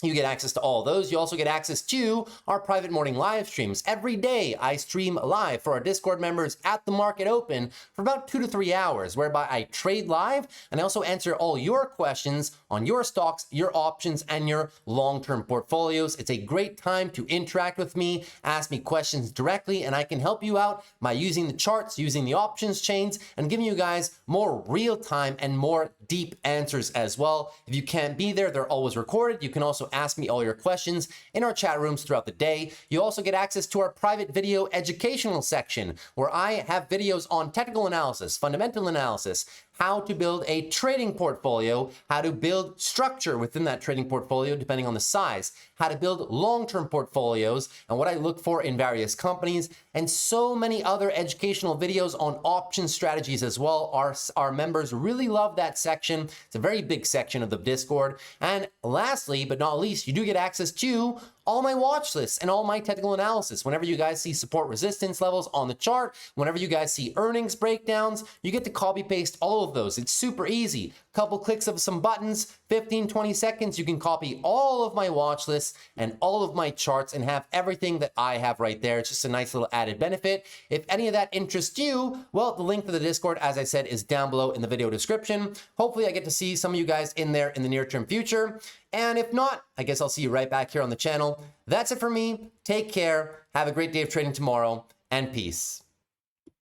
You get access to all those. You also get access to our private morning live streams. Every day I stream live for our Discord members at the market open for about 2 to 3 hours, whereby I trade live and I also answer all your questions on your stocks, your options, and your long-term portfolios. It's a great time to interact with me, ask me questions directly, and I can help you out by using the charts, using the options chains, and giving you guys more real-time and more deep answers as well. If you can't be there, they're always recorded. You can also ask me all your questions in our chat rooms throughout the day. You also get access to our private video educational section, where I have videos on technical analysis, fundamental analysis, how to build a trading portfolio, how to build structure within that trading portfolio depending on the size, how to build long-term portfolios, and what I look for in various companies, and so many other educational videos on option strategies as well. Our members really love that section. It's a very big section of the Discord. And lastly, but not least, you do get access to all my watch lists and all my technical analysis. Whenever you guys see support resistance levels on the chart, whenever you guys see earnings breakdowns, you get to copy paste all of those. It's super easy. Couple clicks of some buttons, 15, 20 seconds, you can copy all of my watch lists and all of my charts and have everything that I have right there. It's just a nice little added benefit. If any of that interests you, well, the link for the Discord, as I said, is down below in the video description. Hopefully I get to see some of you guys in there in the near-term future. And if not, I guess I'll see you right back here on the channel. That's it for me. Take care. Have a great day of trading tomorrow, and peace.